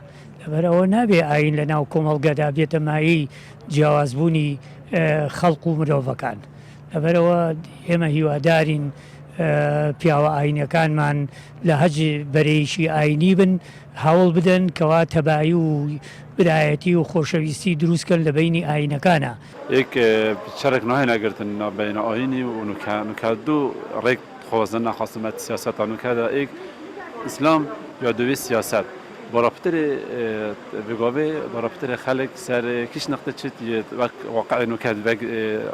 لەبەرەوە نابێ ئاین لە ناو کۆمەڵگەدا بێتە مایی جیاوازبوونی خەڵق و مرۆڤەکان لەبەرەوە ئێمە هیوادارین پیاوە ئاینەکانمان لە هەج بەرەیشی ئاینی بن هەوڵ بدەن کەوا تەبایی و برایەتی و خۆشەویستی دروستکەن لە بینی ئاینەکانە یک شرک ناهێنەگرتن بین ئاینی و نکادو ڕێک خۆزن نەخواستمەت سیاسەت نکادا یک ئیسلام یا دوی سیاست برابطه بگاوی برابطه خلق سر کیش نقطه چت واقع نکات و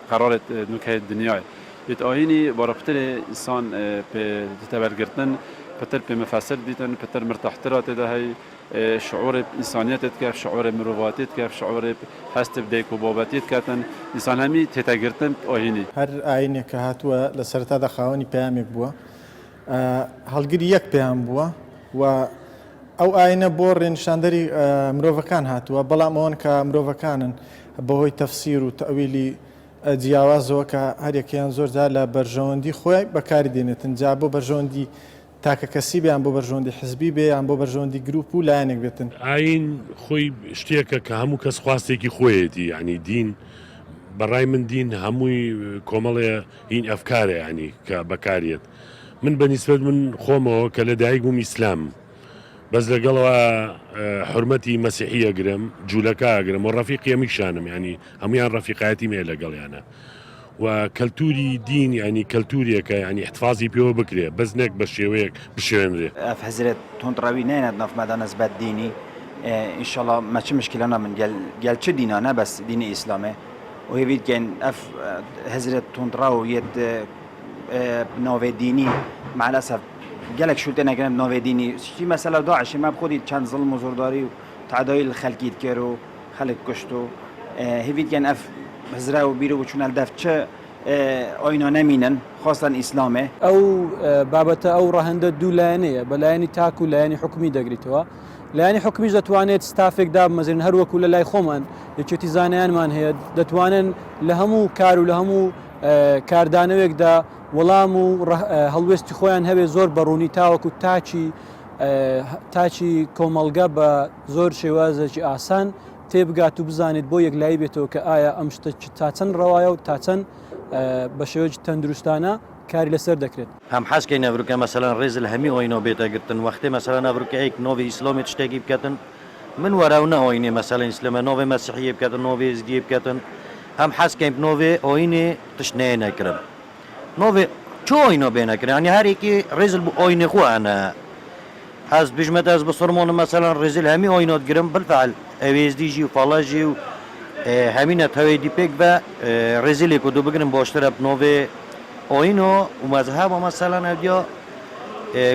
قرارت نکات دنیای بیت آینی برابطه انسان به تبرگرتن پتر به مفسر دیدن پتر مرتاحترات ده هی شعور انسانیت کف شعور مرواتیت کف شعور هست بدیک و بابتیت کردن انسان همی تتگرتن آینی هر آینی که هاتوا لسرتا دخوانی پیامک بوا هالگیری یک پیام بوا و ئەو ئاینە بۆ ڕێنشاندەری مرۆڤەکان هاتووە بەڵام ئەوەن کە مرۆڤەکانن بەهۆی تەفسیر و تەویلی جیاوازەوە کە هەرێکیان زۆرجار لە بەرژەوەندی خۆی بەکاری دێنێتن جا بۆ بەرژەوەندی تاکە کەسی بیان بۆ بەرژەوەندی حزبی بێ یان بۆ بەرژەوەندی گروپ و لایەنێک بێتن ئاین خۆی شتێکە کە هەموو کەس خواستێکی خۆیەتی ینی دین بەڕای من دین هەمووی کۆمەڵێ هین ئەفکارە ینی کە بەکارێت من بەنیسبەت من خۆمەوە کە لە دایک بووم ئیسلام بەس لەگەڵەوە حرمەتی مەسیحی ئەگرم جوولەکە ئەگرم و ڕەفیقی هەمیشانم ینی هەمویان ڕەفیقایەتی مێ لەگەڵیانە و کەلتوری دین ینی کەلتوریەکە ینی احتفاظی پێوە بکرێ بەس نەک بە شێوەیەک بشوێنرێ ئەف حەزرێت تۆندڕەوی نێنێت نەفمەدا نسبەت دینی ئینشەڵڵا مەچ مشکلە من گەل چ دینانە بەس دینی ئیسلامێ و هێویت گەن ئەف حەزرێت تۆندڕاو یەت ناوێ دینی مع الأسف گەلێک شوتێ نەگەن ناوێ دینی شتی مەسەلا داعشی ما بخۆدی چەند زڵم و زۆرداری و تعدایل خەلکیت کرد و خەلک کوشت و هێویت گەن ئەف هزرا و بیر و چونە دەف چ ئۆینا نەمینن خواستن ئیسلامێ ئەو بابەتە ئەو ڕەهەندە دوو لایەنەیە بە لایەنی تاک و لایەنی حکومی دەگریتەوە لایەنی حکومیش دەتوانێت ستافێکدا بمەزێن هەروەکو لە لای خۆمان یەکێتی زانایانمان هەیە دەتوانن لە هەموو کار و لە هەموو کاردانەوێکدا وەڵام و هەڵوێستی خۆیان هەبێ زۆر بەڕوونی تاوەکو تاچی کۆمەڵگە بە زۆر شێوازێکی ئاسان تێبگات و بزانێت بۆ یەکلایی بێتەوە کە ئایا ئەم شتە تا چەند ڕەوایە و تا چەند بە شێوەیەکی تەندروستانە کاری لەسەر دەکرێت هەم حەزکەی نەڤروکە مەسەلەن ڕێز لە هەمی ئۆینۆ بێتەگرتن وەختێ مەسەلە نەڤروکەیەک نۆڤی ئیسلامێت شتێکی بکەتن من وەراو نەئۆینێ مەسەلەن ئیسلامە نۆڤێ مەسیحیە بکەتن نۆڤێ ئێزدیە بکەتن هەم حەزکەین نۆڤێ ئۆینێ تشتنەیە نەکردن نۆڤێ چۆ ئۆینۆ بێنەکردن ینی هەرێکی ڕێزل بوو ئۆینێ خۆیانە هەز بژمەت ئەس بسڕمۆنە مەسەلەن ڕێزل هەمی ئۆینۆت گرم بالفعل ئەوێزدیژی و فەڵەژی و هەمینە تەوێدی پێک بە ڕێزیلێک و دوو بگرن بۆشترە نۆڤێ ئۆینۆ و مەزهەبە مەسەلەن ئەودیا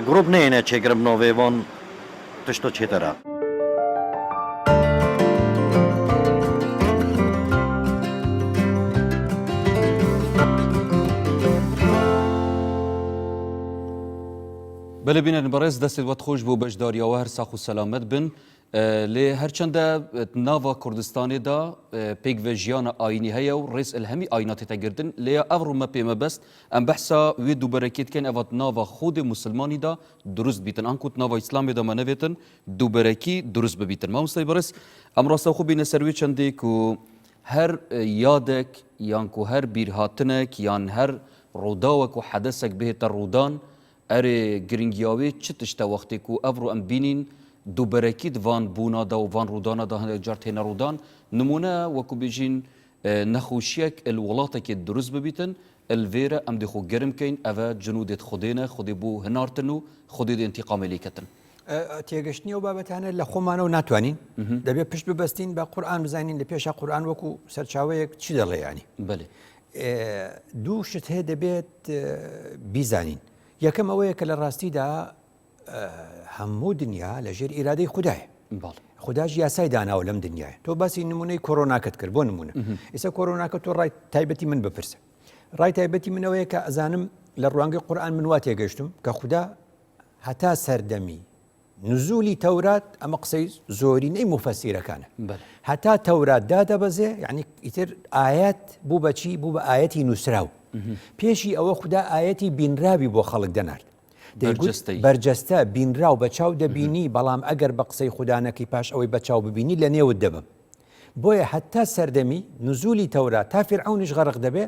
گروپ نێنە چێگرم نۆڤێ بۆن تشتۆ چێتەرە بلبینن بەڕێز دەستێت وەت خۆش بۆ بەشداریەوە هەر ساخ و سەلامەت بن لێ هەرچەندە ناوا کوردستانێدا پێکڤە ژیانە ئاینی هەیە و ڕێز ئەلهەمی ئایناتێتەگردن لێ ئەڤڕومە پێمە بەست ئەم بەحسا وێ دووبەرەکێتکەن ئەڤات ناوا خودێ مسلمانیدا دروست بیتن ئەنکوت ناوا ئیسلامێدا مەنەوێتن دووبەرەکی دروست ببیتن مامۆستای بەڕێز ئەم ڕاستە خۆ بینە سەروێ چەندێک و هەر یادێک یان کو هەر بیرهاتنێک یان هەر ڕووداوەک و حەدەسێک بهێتە ڕوودان ئەرێ گرنگیاوێ چ تشتە وەختێک و ئەڤڕۆ ئەم بینین دووبەرەکیت وان بوونادا و وان ڕوودانادا هەندێک جار تێنە ڕوودان نمونە وەکو بێژین نەخۆشیەک وڵاتێکی دروست ببیتن الڤێرە ئەم دێخۆ گەرمکەین ئەڤە جنودێت خودێنە خودێ بۆ هەنارتن و خودێ ئینتیقامی لێکەتن تێگەشتنی و بابەتانە لە خۆمانەوە ناتوانین دەبێت پشت ببەستین بە قورئان بزانین لە پێشە قورئان وەکو سەرچاوەیەک چی دەڵێ ینی بەێ دوو شت هەیە دەبێت بیزانین یەکەم ئەوەیە کە لە ڕاستیدا هەموو دنیا لە ژێر ئیرادەی خوددایە خودداش یاسای داناوە لەم دنیاە تۆ باسی نمونەی کۆرۆناکەت کرد بۆ نمونە ئێستا کۆرۆناکە تۆ ڕای تایبەتی من بپرسە ڕای تایبەتی منەوەیە کە ئەزانم لە ڕوانگەی قورئان من وا تێگەشتم کە خوددا هەتا سەردەمی نزولی تەورات ئەمە قسەی زۆرینەی مفەسیرەکانە هەتا تەورات دادەبەزێ یعنی ئیتر ئاەت بوو بەچی بوو بە ئاەتی نووسراو پێشی ئەوە خوددا ئاەتی بینراوی بۆ خەڵک دەنارد بەرجەستە بینراو بە چاو دەبینی بەڵام ئەگەر بە قسەی خوددانەکەی پاش ئەوەی بە چاو ببینی لە نێوت دەبم بۆیە هەتا سەردەمی نزولی تەورات تا فیرعونیش غەرق دەبێ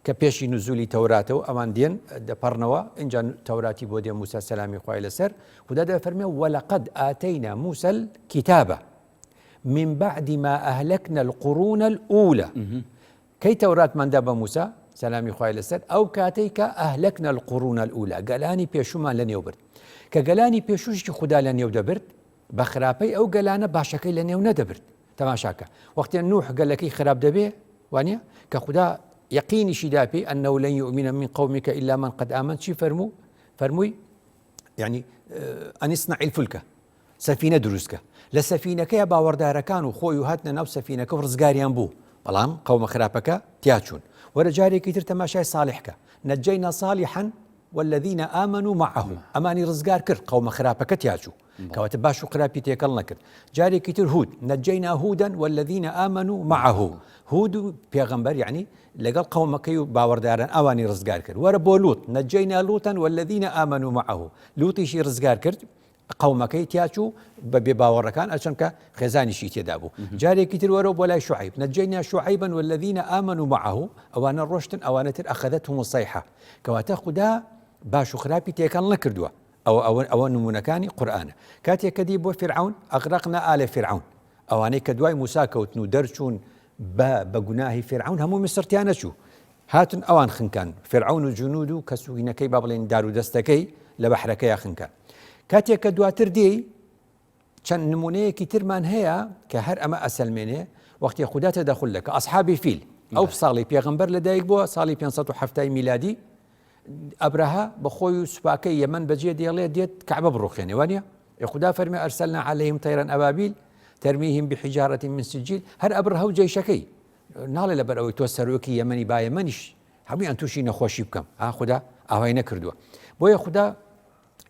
کە پێشی نزولی تەوراتەوە ئەوان دێن دەپەڕنەوە ئینجا تەوراتی بۆ دێ موسا سەلامی خوای لەسەر خوددا دەفەرمێ وەلەقەد ئاتەینا موسى الكتاب من بعد ما أهلكنا القرون الأولى کەی تەوراتماندا بە موسا سەلامی خوای لەسەر ئەو کاتەی کە ئەهلەکنە القورون الأولى گەلانی پێشومان لە نێو برد کە گەلانی پێشوشی خوددا لە نێو دەبرد بە خراپەی ئەو گەلانە باشەکەی لە نێو نەدەبرد تەماشاکە وەختێ نوح گەلەکەی خراپ دەبێ وانە کە خوددا یەقینیشی داپێ ئەنەو لەن یؤمنە من قومک إلا من قد آمن چی فەرمووی یعنی ئەن اصنع الفلک سەفینە دروستکە لە سەفینەکەیە باوەڕدارەکان و خۆی و هاتنە ناو سەفینەکە و ڕزگاریان بوو بەڵام قەومە خراپەکە تیاچوون وەرە جارێکی تر تەماشای صالحکە نەجەینا صالحا والذین آمنوا معه ئەمانی ڕزگار کرد قەومە خراپەکە تیاچوو کەواتە باش و خراپی تێکەڵ نەکرد جارێکی تر هود نەجەینا هودا والذین آمنوا معه هود و پێغەمبەر یعنی لەگەڵ قەومەکەی و باوەڕداران ئەوانی ڕزگار کرد وەرە بۆ لوط نەجەینا لوطا والذین آمنوا معه لوطیشی ڕزگار کرد قەومەکەی تیاچوو بە بێ باوەڕەکان ئەچەمکە خێزانیشی تێدا بوو جارێکی تر وەرەوە بۆ لای شوعیب نەجەینا شوعیبا والذین آمنوا معه ئەوانە ڕۆشتن ئەوانەتر ئەخەدەتهم الصیحە کەواتە خوددا باش و خراپی تێکەڵ نەکردووە ئەوە نمونونەکانی قورئانە کاتێک کە دی بۆ فرعون ئەغرقنا ئالە فرعون ئەوانەی کە دوای موسا کەوتن و دەرچوون بە گوناهی فرعون هەموو میسر چوو هاتن ئەوان خنکان فرعون و جنود و کە سوگینەکەی با بڵێن دار و دەستەکەی لە بەحرەکەیە خنکان کاتێک کە دواتر دی چەند نمونەیەکی ترمان هەیە کە هەر ئەمە ئەسەلمێنێ وەختی خوددا تەدەخل دەکە ئەسحابی فیل ئەو ساڵی پێغەمبەر لەدایک بووە ساڵی 570 میلادی ئەبرەها بە خۆی و سوپاکەی یەمەن بەجێ دێڵێ دێت کەعبە بڕوخێنێ وانە خوددا فەرمێ ئەرسەلنا عەلەیهم طەیرەن ئەبابیل تەرمیهم بحیجارەة من سجیل هەر ئەبرەها و جەیشەکەی ناڵێ لەبەر ئەوەی تۆ سەرۆکی یەمەنی با یەمەنیش هەموویان تووشی نەخۆشی بکەم خوددا ئاوای نەکردووە بۆیە خوددا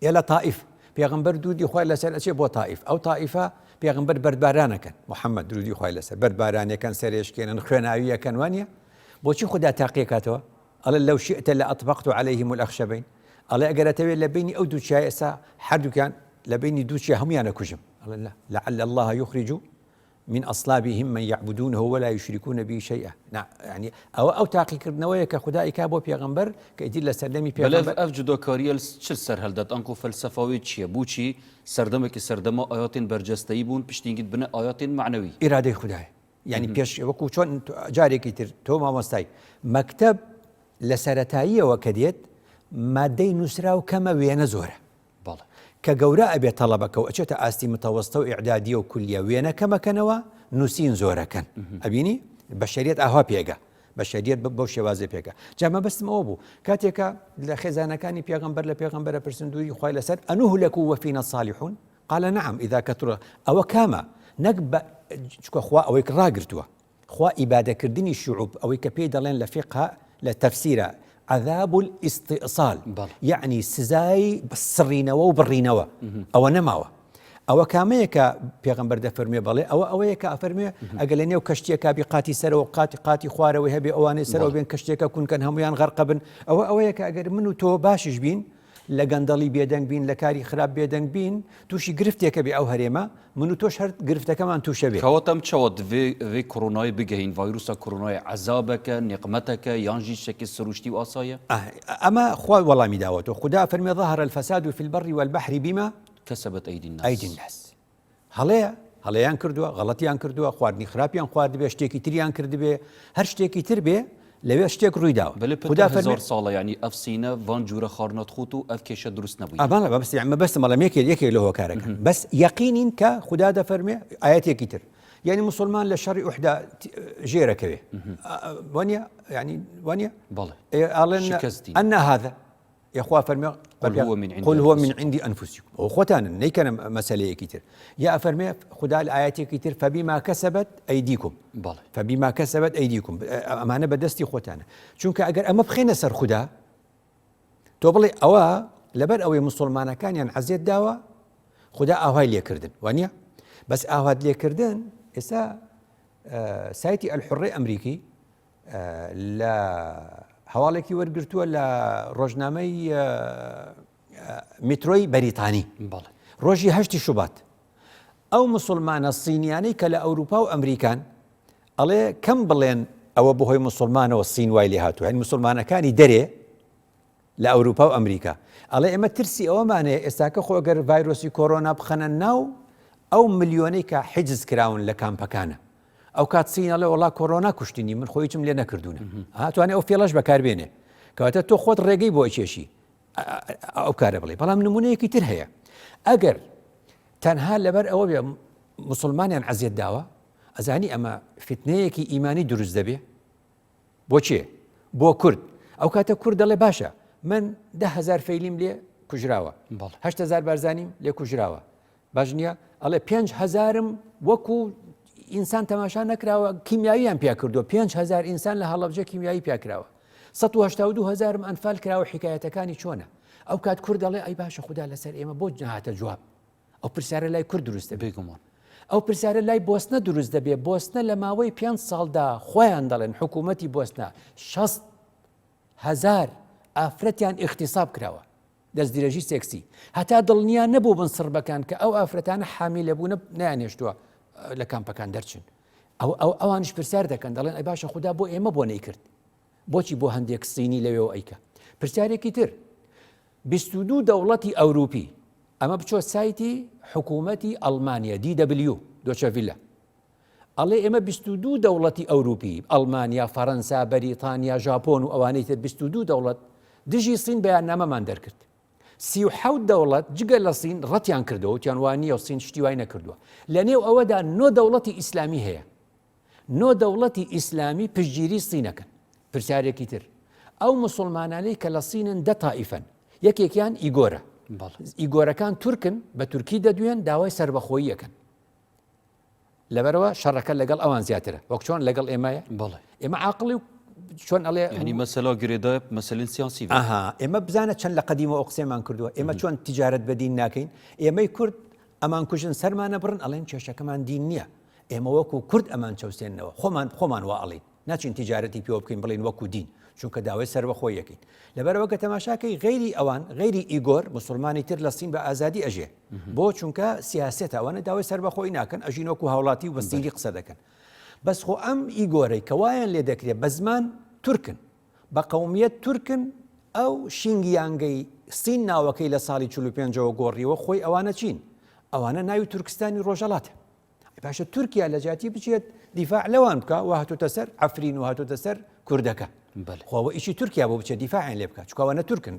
ئێلە تائیف پێغەمبەر دوودی خوای لەسەر ئەچێ بۆ تائیف ئەو تائیفە پێغەمبەر بەربارانەکەن محەممەد درودی خوای لەسەر بەربارانەکەن سەرێشکێنن خوێناویەکەن وانە بۆچی خوددا تاقیەکاتەوە ئەڵێ لەو شئت لأطبقت عليهم الأخشبين ئەڵێ ئەگەرەتەوێت لە بینی ئەو دووچای ئێستا هەردووکیان لە بینی دووچی هەمویانە کوژم ئەڵێ لعل الله يخرج من أصلابهم من يعبدونه ولا يشركون به شيئا يعني أو تاقیکردنەوەیە کە خوددا ئیکا بۆ پێغەمبەر کە ئیدی لە سەردەمی پێغەمبەر ئەف جودۆکاریە چ سەر هەلدات ئەنکۆ فەلسەفاوی چییە بووچی سەردەمێکی سەردەما ئاياتین بەرجەستەیی بوون پشتینگیت بنە ئاياتین معنەوی ئیرادەی خوددایە یعنی پێش وەکو چۆن جارێکی تر تۆ مامۆستای مەکتەب لە سەرەتاییەوە کە دێت مادەی نووسرا و کەمە وێنە زۆرە کە گەورە ئەبێت تەڵەبەکە و ئەچێتە ئاستی متەوەستە و ئیعدادیە و کولیە وێنە کەمەکەنەوە نووسین زۆرەکەن ئەبینی بە شەریعەت ئاوا پێگە بە شەریعەت بەو شێوازە پێگە جامە بەستم ئەوە بوو کاتێکە لە خێزانەکانی پێغەمبەر لە پێغەمبەرە پرسن دووری خوای لەسەر ئەنوهلەکو وەفینە الصالحون قال نعم إذا كثر ئەوە کامە نەک چکە خوا ئەوەی ڕاگرتووە خوا ئیبادەکردنی شعوب ئەوەی کە پێی دەڵێن لە فقه لە تەفسیرە عذاب الاستئصال بەڵێ. یعنی سزای سڕینەوە و بڕینەوە ئەوە نەماوە ئەوە کامەیە کە پێغەمبەر دەفەرمێ بەڵێ ئەوەیە کە ئەفەرمێ ئەگە لە نێو کەشتێکا بی قاتی سەرەوە قاتی خوارەوەی هەبێ ئەوانەی سەرەوە بێن کەشتێکە کونکەن هەمویان غەرقە بن ئەوەیە کە ئەگەر من و تۆ باشش بین لە گەندەڵی بێدەنگ بین لە کاری خراپ بێدەنگ بین تووشی گرفتێکە بێ ئەو هەرێمە من و تۆش هەر گرفتەکەمان تووشە بێ کەواتەم چاوت vê کۆرۆنای بگەین ڤایرۆسا کۆرۆنای عەزابەکە نقمەتەکە یان ژی شەکی سروشتی و ئاسایە ئەمە خوا وەڵامی داوەتەوە خدا فەرمێ ظهر الفساد في البر والبحر بما کەسەبەت ئەیدی الناس هەڵەیان کردووە غەڵەتیان کردووە خواردنی خراپیان خواردبێ شتێکی تریان کردبێ هەر شتێکی تر بێ لەوێ شتێک ڕوویداوە بەهزار ساڵە ینی ئەف سینە ڤان جوورە خارنەت خوت و ئەف کێشە دروست نەبووی بەس مەڵم یەکێک لە هۆکارەکەن بەس یەقینین کە خدا دەفەرمێ ئاەتێکی تر یعنی مسلمان لە شەڕی ئوحدا ژێرەکەوێ وانە ینی وانە ئاڵێن ئەن هذا يخوا فرمي قل هو من عندي أنفسكم وخوتانا نيكنا مسألة كتير يا فرمي خدا الآيات كتير فبما كسبت أيديكم فبما كسبت أيديكم أمانة بدستي خوتانا چونك أجر أما بخينا سر خدا توبلي أوا لبر أوي مسلمان كان يعني عزيز داوا خدا أوهاي لي كردن وانيا بس أوهاد لي كردن إسا سايتي الحرية أمريكي لا هەواڵێکی وەرگرتووە لە ڕۆژنامەی میترۆی بەریتانی ڕۆژی 8 شوبات ئەو مسلمانە سینیانەی کە لە ئەوروپا و ئەمریکان ئەڵێ کەم بڵێن ئەوە بەهۆی مسلمانەوە سین وای لێ هاتووە هەن مسلمانەکانی دەرێ لە ئەوروپا و ئەمریکا ئەڵێ ئێمە ترسی ئەوەمانەیە ئێستاکە خۆگەر ڤایرۆسی کۆرۆنا بخەنە ناو ئەو ملیۆنەی کە حیجز کراون لە کامپەکانە ئەو کات سینەڵێ وڵا کۆرۆنا کوشتنی من خۆیچم لێ نەکردوونە هاتوانێ ئەو فێڵەش بەکاربێنێ کەواتە تۆ خۆت ڕێگەی بۆ کێشی ئەو کارە بڵێ بەڵام نمونەیەکی تر هەیە ئەگەر تەنها لەبەر ئەوە بێ مسلمانیان عەزیەت داوە ئەزانی ئەمە فتنەیەکی ئیمانی دروست دەبێ بۆ چێ بۆ کورد ئەو کاتە کورد دەڵێ باشە من 10,000 فەیلیم لێ کوژراوە 8,000 بارزانیم لێ کوژراوە باش نییە ئەڵێ 5,000م وەکو ئینسان تەماشا نەکراوە کیمیاویان پیا کردو 5,000 ئینسان لە هەڵەبجە کیمیایی پیاکراوە 182,000 ئەنفال کراوە حکایەتەکانی چۆنە ئەو کات کورد دەڵێ ئەی باشە خوددا لەسەر ئێمە بۆ نەهاتە جواب ئەو پرسیارە لای کورد دروستە بێگومان ئەو پرسیارە لای بۆستنە دروست دەبێ بۆستنە لە ماوەی 5 ساڵدا خۆیان دەڵێن حکوومەتی بۆستنە 60,000 ئافرەتیان اختصاب کراوە دەست درێژی سێکسی هەتا دڵنیان نەبوو بن سڕبەکان کە ئەو ئافرەتانە حامی لەبوونە نیانێشتووە لە کامپەکان دەرچن ئەوانش پرسیار دەکەن دەڵێن ئەی باشە خوددا بۆ ئێمە بۆ نەیکرد بۆچی بۆ هەندێک سینی لەوێەوە ئەیکە پرسیارێکی تر 22 دەوڵەتی ئەوروپی ئەمە بچۆ سایتی حکوومەتی ئەڵمانیا DW دۆچەڤیلە ئەڵێ ئێمە 22 دەوڵەتی ئەوروپی ئەڵمانیا فەڕەنسا بەریتانیا ژاپۆن و ئەوانەی تر 22 دەوڵەت دژی سین بەیاننامەمان دەرکرد 37 دەوڵەت جگە لە سین ڕەتیان کردەوە وتیان وانە و سین شتی وای نەکردووە لە نێو ئەوەدا 9 دەوڵەتی ئیسلامی هەیە 9 دەوڵەتی ئیسلامی پشتگیری سینەکەن پرسیارێکی تر ئەو مسلمانانەی کە لە سینن 10 تائیفەن یەکێکیان ئیگۆرە ئیگۆرەکان تورکن بە تورکی دەدوێن داوای سربەخۆیی یەکەن لەبەرەوە شەڕەکە لەگەڵ ئەوان زیاترە وەک چۆن لەگەڵ ئێمەیە ئێمە عاقڵی چۆن ئەڵێ ینی مەسەلا گرێدایە مەسەلەن سیاسی ئێمە بزانە چەند لە قەدیمە ئەو قسەیمان کردووە ئێمە چۆن تیجارەت بەدین ناکەین ئێمەی کورد ئەمان کوژن سەرمانە بڕن ئەڵێن کێشەکەمان دین نییە ئێمە وەکو کورد ئەمان چەوسێنەوە خۆمان وا ئەڵین ناچین تیجارەتی پێوە بکەین بڵین وەکو دین چونکە داوای سەربەخۆی یەکەین لەبەرەوە کە تەماشاکەی غەیری ئەوان غەیری ئیگۆر مسلمانی تر لە سین بە ئازادی ئەژێ بۆ چونکە سیاسەت ئەوانە داوای سەربەخۆی ناکەن ئەژین وەکو هاوڵاتی و بەستیری قسە دەکەن بەس خۆ ئەم ئیگۆرەی کە وایان لێ دەکرێت بە زمان تورکن بە قەومیەت تورکن ئەو شینگیانگەی سین ناوەکەی لە ساڵی 45ەوە گۆڕیەوە خۆی ئەوانە چین ئەوانە ناوی تورکستانی ڕۆژەڵاتە باشە تورکیا لە جاتی بچێت دیفاع لەوان بکە و هاتوتە سەر عەفرین و هاتوتە سەر کوردەکە خۆەوە ئیشی تورکیا بۆ بچێت دیفاعیان لێ بکە چونکە ئەوانە تورکن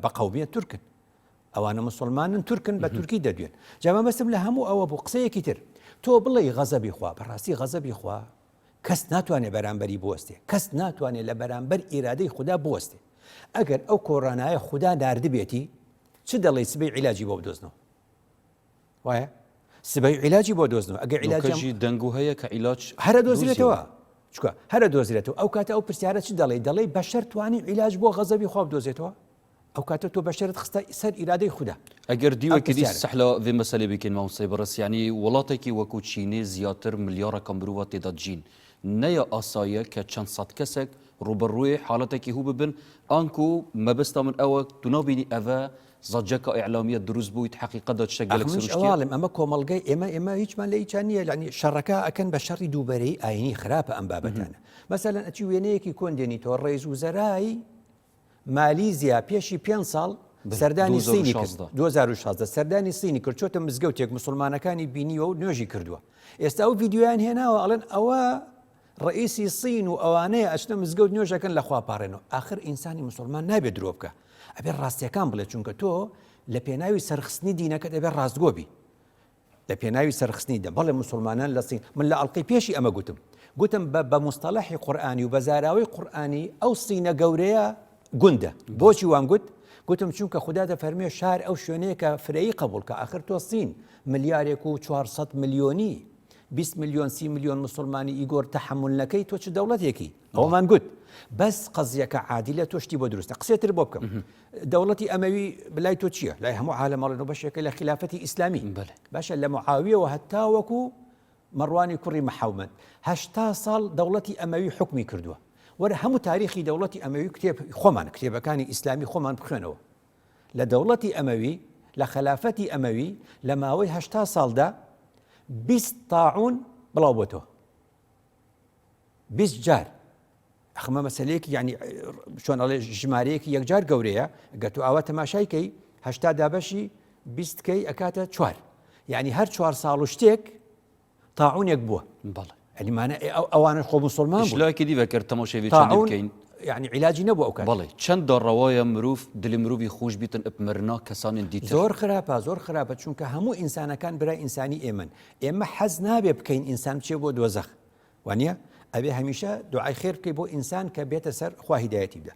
بە قەومیەت تورکن ئەوانە مسلمانن تورکن بە تورکی دەدوێن جا مەبەستم لە هەموو ئەوە بۆ قسەیەکی تر تۆ بڵێ غەزەبی خوا بەڕاستی غەزەبی خوا کەس ناتوانێت بەرامبەری بوەستێ کەس ناتوانێت لە بەرامبەر ئیرادەی خوددا بوەستێ ئەگەر ئەو کۆڕانایە خوددا ناردبێتی چ دەڵێ سبەی عیلاجی بۆ بدۆزنەوە وایە سبەی عیلاجی بۆ دۆزنەوە ئەگەر عیلاجی دەنگ و هەیە کە عیلاج هەرە دۆزرێتەوە چکە هەرە دۆزرێتەوە ئەو کاتە ئەو پرسیارە چ دەڵێ بەشەر توانی عیلاج بۆ غەزەبی خۆ بدۆزێتەوە ئەو کاتە تۆ بەشەرت خستە سەر ئیرادەی خوددا ئەگەر دیوەکردی سەحلا vê meselê بکەین مامۆستای بەڕێز یعنی وڵاتێکی وەکو چینێ زیاتر ملیارە مرۆڤ تێدا دژین نەیە ئاسایە کە چەند سەد کەسێک ڕوبەڕووی حاڵەتێکی هوو ببن ئانکو مەبەستا من ئەوە تو نابینی ئەڤە زەجەکە ئیعلامیە دروست بوویت حەقیقەتە شتێک گەلێک ئەڵێم ئەمە کۆمەڵگەی ئێمە هیچمان لە هیچان نییە لەنی شەڕەکە ئەکەن بە شەڕی دووبەرەی ئاینی خراپە ئەم بابەتانە مەسەلەن ئەچی وێنەیەکی کۆندێنیتەوە ڕێز وزەرای مالیزیا پێشی 5 ساڵ سەردانی سینی کرد 2016 سەردانی سینی کرد چۆتە مزگەوتێک مسلمانەکانی بینیوە و نوێژی کردووە ئێستا ئەو ڤیددیویان هێناوە ئەڵێن ئەوە ڕئیسی سین و ئەوانەیە ئەچنە مزگەوت نوێژەکەن لە خواپارێنەوە آخر ئینسانی مسلمان نابێت درۆ بکە ئەبێ ڕاستیەکان بڵێ چونکە تۆ لە پێناوی سەرخستنی دینەکە دەبێت ڕاستگۆبی لە پێناوی سەرخستنیدا بەڵێ مسلمانان لە سین من لە ئەڵلقەی پێشی ئەمە گوتم بە مستەلاحی قورئانی و بە زاراوەی قورئانی ئەو سینە گەورەیە گوندە بۆچی وان گوتم چونکە خوددا دەفەرمێ شار ئەو شوێنەیە کە فرەیی قبول کە آخر تۆ سین ملیارێک و 400 ملیۆنی 20 میلیۆن 30 میلیۆن مسلمانی ئیگۆر تەحملەکەی تۆ چ دەوڵەتێکی ئەومان گوت بەس قەزیەکە عادیلە تۆشتی بۆ دروستە قسێتر بۆ بکەم دەوڵەتی ئەمەوی بلای تۆ چییە لای هەموو عالەمەڵێنەوە بەشێکە لە خلافەتی ئیسلامی باشە لە معاویەوە هەتا وەکو مەڕوانی کوڕی مەحەومەد 80 ساڵ دەوڵەتی ئەمەوی حکمی کردووە وەرە هەموو تاریخی دەوڵەتی ئەمەوی کتێب خۆمان کتێبەکانی ئیسلامی خۆمان بخوێنەوە لە دەوڵەتی ئەمەوی لە خلافەتی ئەمەوی لە ماوەی 80 ساڵدا 20 طاعون بڵاو بۆتەوە 20 جار ئەخمە مەسەلەیەکی یعنی چۆن ئەڵێ ژمارەیەکی یەکجار گەورەیە گە تو ئاوا تەماشایکەی 80 دابەشی 20 کەی ئەکاتە 4 یعنی هەر 4 ساڵ و شتێک طاعونێک بووە ئەلیمانە ئەوانە خۆ مسلمان بوو شلایەکی دیوە کرد تەماشای چەندی بکەین یعنی عیلاجی نەبوو ئەو کات بەڵێ چەند ڕەوایە مرۆڤ دلی مرۆڤی خۆش بیتن ئەپمرنا کەسانێن دیتر زۆر خراپە چونکە هەموو ئینسانەکان برای ئینسانی ئێمە حەز نابێ بکەین ئینسان بچێ بۆ دۆزەخ وانە ئەبێ هەمیشە دوعای خێر بکەی بۆ ئینسان کە بێتە سەر خوا هیدایەتی بدە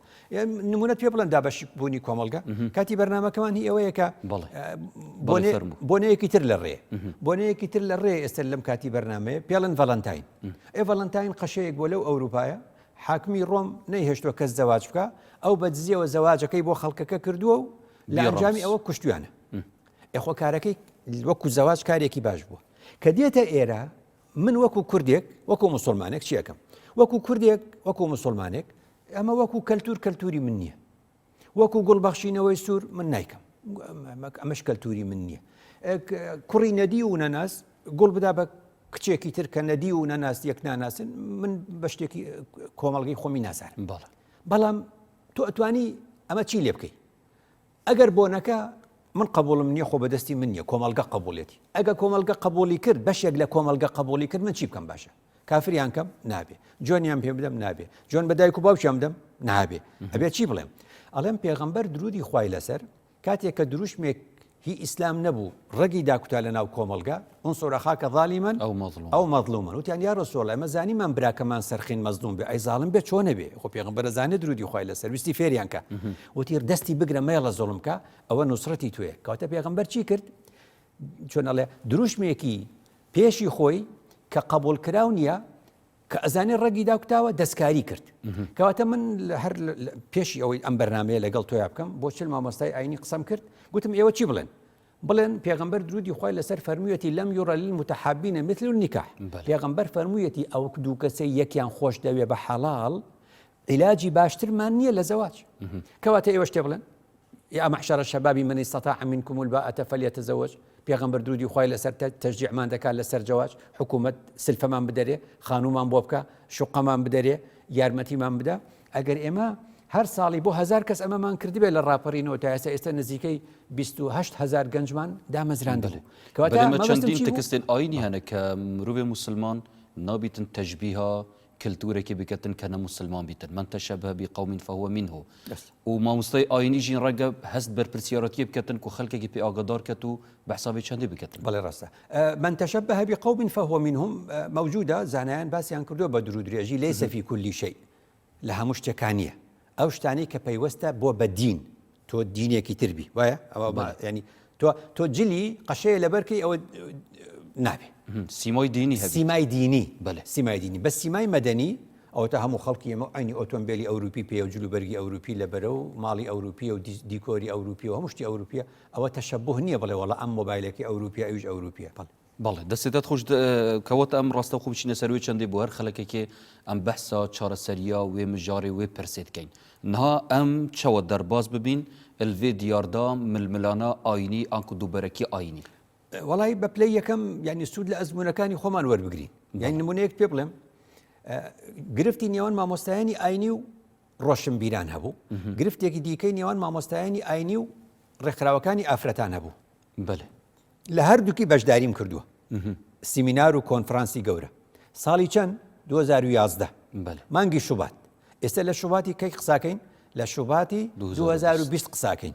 نمونەت پێ بڵێن دابەشی بوونی کۆمەڵگە کاتی بەرنامەکەمان هی ئەوەیە کە بۆنەیەکی تر لە ڕێ بۆنەیەکی تر لە ڕێ ئێستا لەم کاتی بەرنامەیە پێڵن ڤەڵەنتاین ڤەڵەنتاین قەشەیەک بۆ لەو ئەوروپایە حاکمی ڕۆم نەیهێشتووە کەس زەواج بکە ئەو بەدزیەوە زەواجەکەی بۆ خەڵکەکە کردووە و لە ئەنجامی ئەوە کوشتویانە ئەخۆ کارەکەی وەکو زەواج کارێکی باش بووە کە دێتە ئێرە من وەکو کوردێک وەکو مسلمانێک چیەکەم وەکو کوردێک وەکو مسلمانێک ئەمە وەکو کەلتوری من نییە وەکو گوڵبەخشینەوەی سوور من نایکەم ئەمەش کەلتوری من نییە کوڕی نەدی و نەناس گوڵ بدا بە کچێکی تر کە نەدی و نەناس یەک ناناسن من بە شتێکی کۆمەڵگەی خۆمی نازانم بەڵام تۆ ئەتوانی ئەمە چی لێ بکەی ئەگەر بۆنەکە من قبولم نییە خۆ بەدەستی من نییە کۆمەلگە قبولێتی ئەگە کۆمەلگە قبولی کرد بەشێک لە کۆمەلگە قبولی کرد من چی بکەم باشە کافریان کەم نابێ جۆنیان پێ بدەم نابێ جۆن بەدایک و باوکیان بدەم نابێ ئەبێ چی بڵێم ئەڵێم پێغەمبەر درودی خوای لەسەر کاتێک کە دروشمێک هی ئیسلام نەبوو ڕەگی داکوتا لە ناو کۆمەلگا ئونسوڕ ئەخاکە ظالیمەن ئەو مەظلومن وتیان یا ڕەسوڵ ئێمە زانیمان براکەمان سەرخین مەزلوم بێ ئەی زاڵم بێ چۆنە بێ خۆ پێغەمبەر زانێ درودی خوای لەسەر ویستی فێریان کە وتیر دەستی بگرە مەیڵە زوڵم کە ئەوە نوسڕەتی توێ کەواتە پێغەمبەر چی کرد چۆن ئەڵێ دروشمێکی پێشی خۆی کە قبول کراو نییە کە ئەزانێ ڕەگی داکوتاوە دەستکاری کرد کەواتە من هەر پێشی ئەوەی ئەم بەرنامەیە لەگەڵ تۆیا بکەم بۆ چل مامۆستای ئاینی قسەم کرد گوتم ئێوە چی بڵێن پێغەمبەر درودی خوای لەسەر فەرموویەتی لەم یوڕە للمتەحابینە مثل النکاح پێغەمبەر فەرموویەتی ئەو دوو کەسەی یەکیان خۆش دەوێ بە حەڵاڵ عیلاجی باشترمان نییە لە زەواج کەواتە ئێوە شتێ بڵێن یا معشر الشباب من استطاع منكم الباءة فليتزوج پێغەمبەر درودی خوای لەسەر تەشجیعمان دەکات لەسەر جەواج حکوومەت سلفەمان بدەرێ خانومان بۆ بکە شوقەمان بدەرێ یارمەتیمان بدە ئەگەر ئێمە هەر ساڵی بۆ 1000 کەس ئەمەمان کردبێ لە ڕاپەڕینەوە تا ئێستا نزیکەی 28,000 گەنجمان دامەزران دەبوو کەواتە چەندین تەکستێن ئاینی هەنە کە مرۆڤ مسلمان نابیتن تەشبیها کلتورێکی بکەتن کە نە مسلمان بیتن من تەشەبه بقوم فهو منه و مامۆستای ئاینی ژین ڕەنگە هەست بەرپرسیارەتی بکەتن و خەڵکێکی پێ ئاگادار کەت و بەحسابی چەندی بکەتن بەڵێ ڕاستە من تەشەبه بقوم فهو منهم موجودە زانایان باسییان کردووە بە درود درێژی ليس في كل شيء لە هەموو شتێکانیە ئەو شتانی کە پەیوەستە بۆ بە دین تۆ دینێکی تربی وایە ئەوە ینی تۆ جلی قەشەیە لەبەرکەی ئەوە نابێ سیمای دینی سیمای دینی بەڵێ سیمای دینی بە سیمای مەدەنی ئەو تا هەموو خەڵکی ئێمە ئەنی ئۆتۆمبیلی ئەوروپی پێ و جلوبەرگی ئەوروپی لەبەرە و ماڵی ئەوروپیە و دیکۆری ئەوروپی و هەموو شتی ئەوروپیە ئەوە تەشەبوه نییە بڵێ وەڵا ئەم مۆبایلێکی ئەوروپیا ئەویش ئەوروپیە بەڵێ دەستێتت خۆش کەوت ئەم ڕاستە خوب بچینە سەروی چەندێ بۆ هەر خەڵکێکێ ئەم بەحسا چارەسەریا وێ مژارێ وێ پرسێتکەین نها ئەم چەوە دەرباز ببین الوێ دیاردا ململانە ئاینی ئانکو دووبەرەکی ئاینی وڵی بە پلەی یەکەم ینی سوود لە ئەزمونونەکانی خۆمان وەربگرین یعنی نمونەیەک پێ بڵێم گرفتی نێوان مامۆستایانی ئاینی و ڕۆشنبیران هەبوو گرفتێکی دیکەی نێوان مامۆستایانی ئاینی و ڕێکخراوەکانی ئافرەتان هەبوو بەێ لە هەردووکی بەشداریم کردووە سیمینار و کۆنفرانسی گەورە ساڵی چەند 2011 مانگی شوبات ئێستا لە شوباتی کەی قساکەین لە شوباتی 2020 قساکەین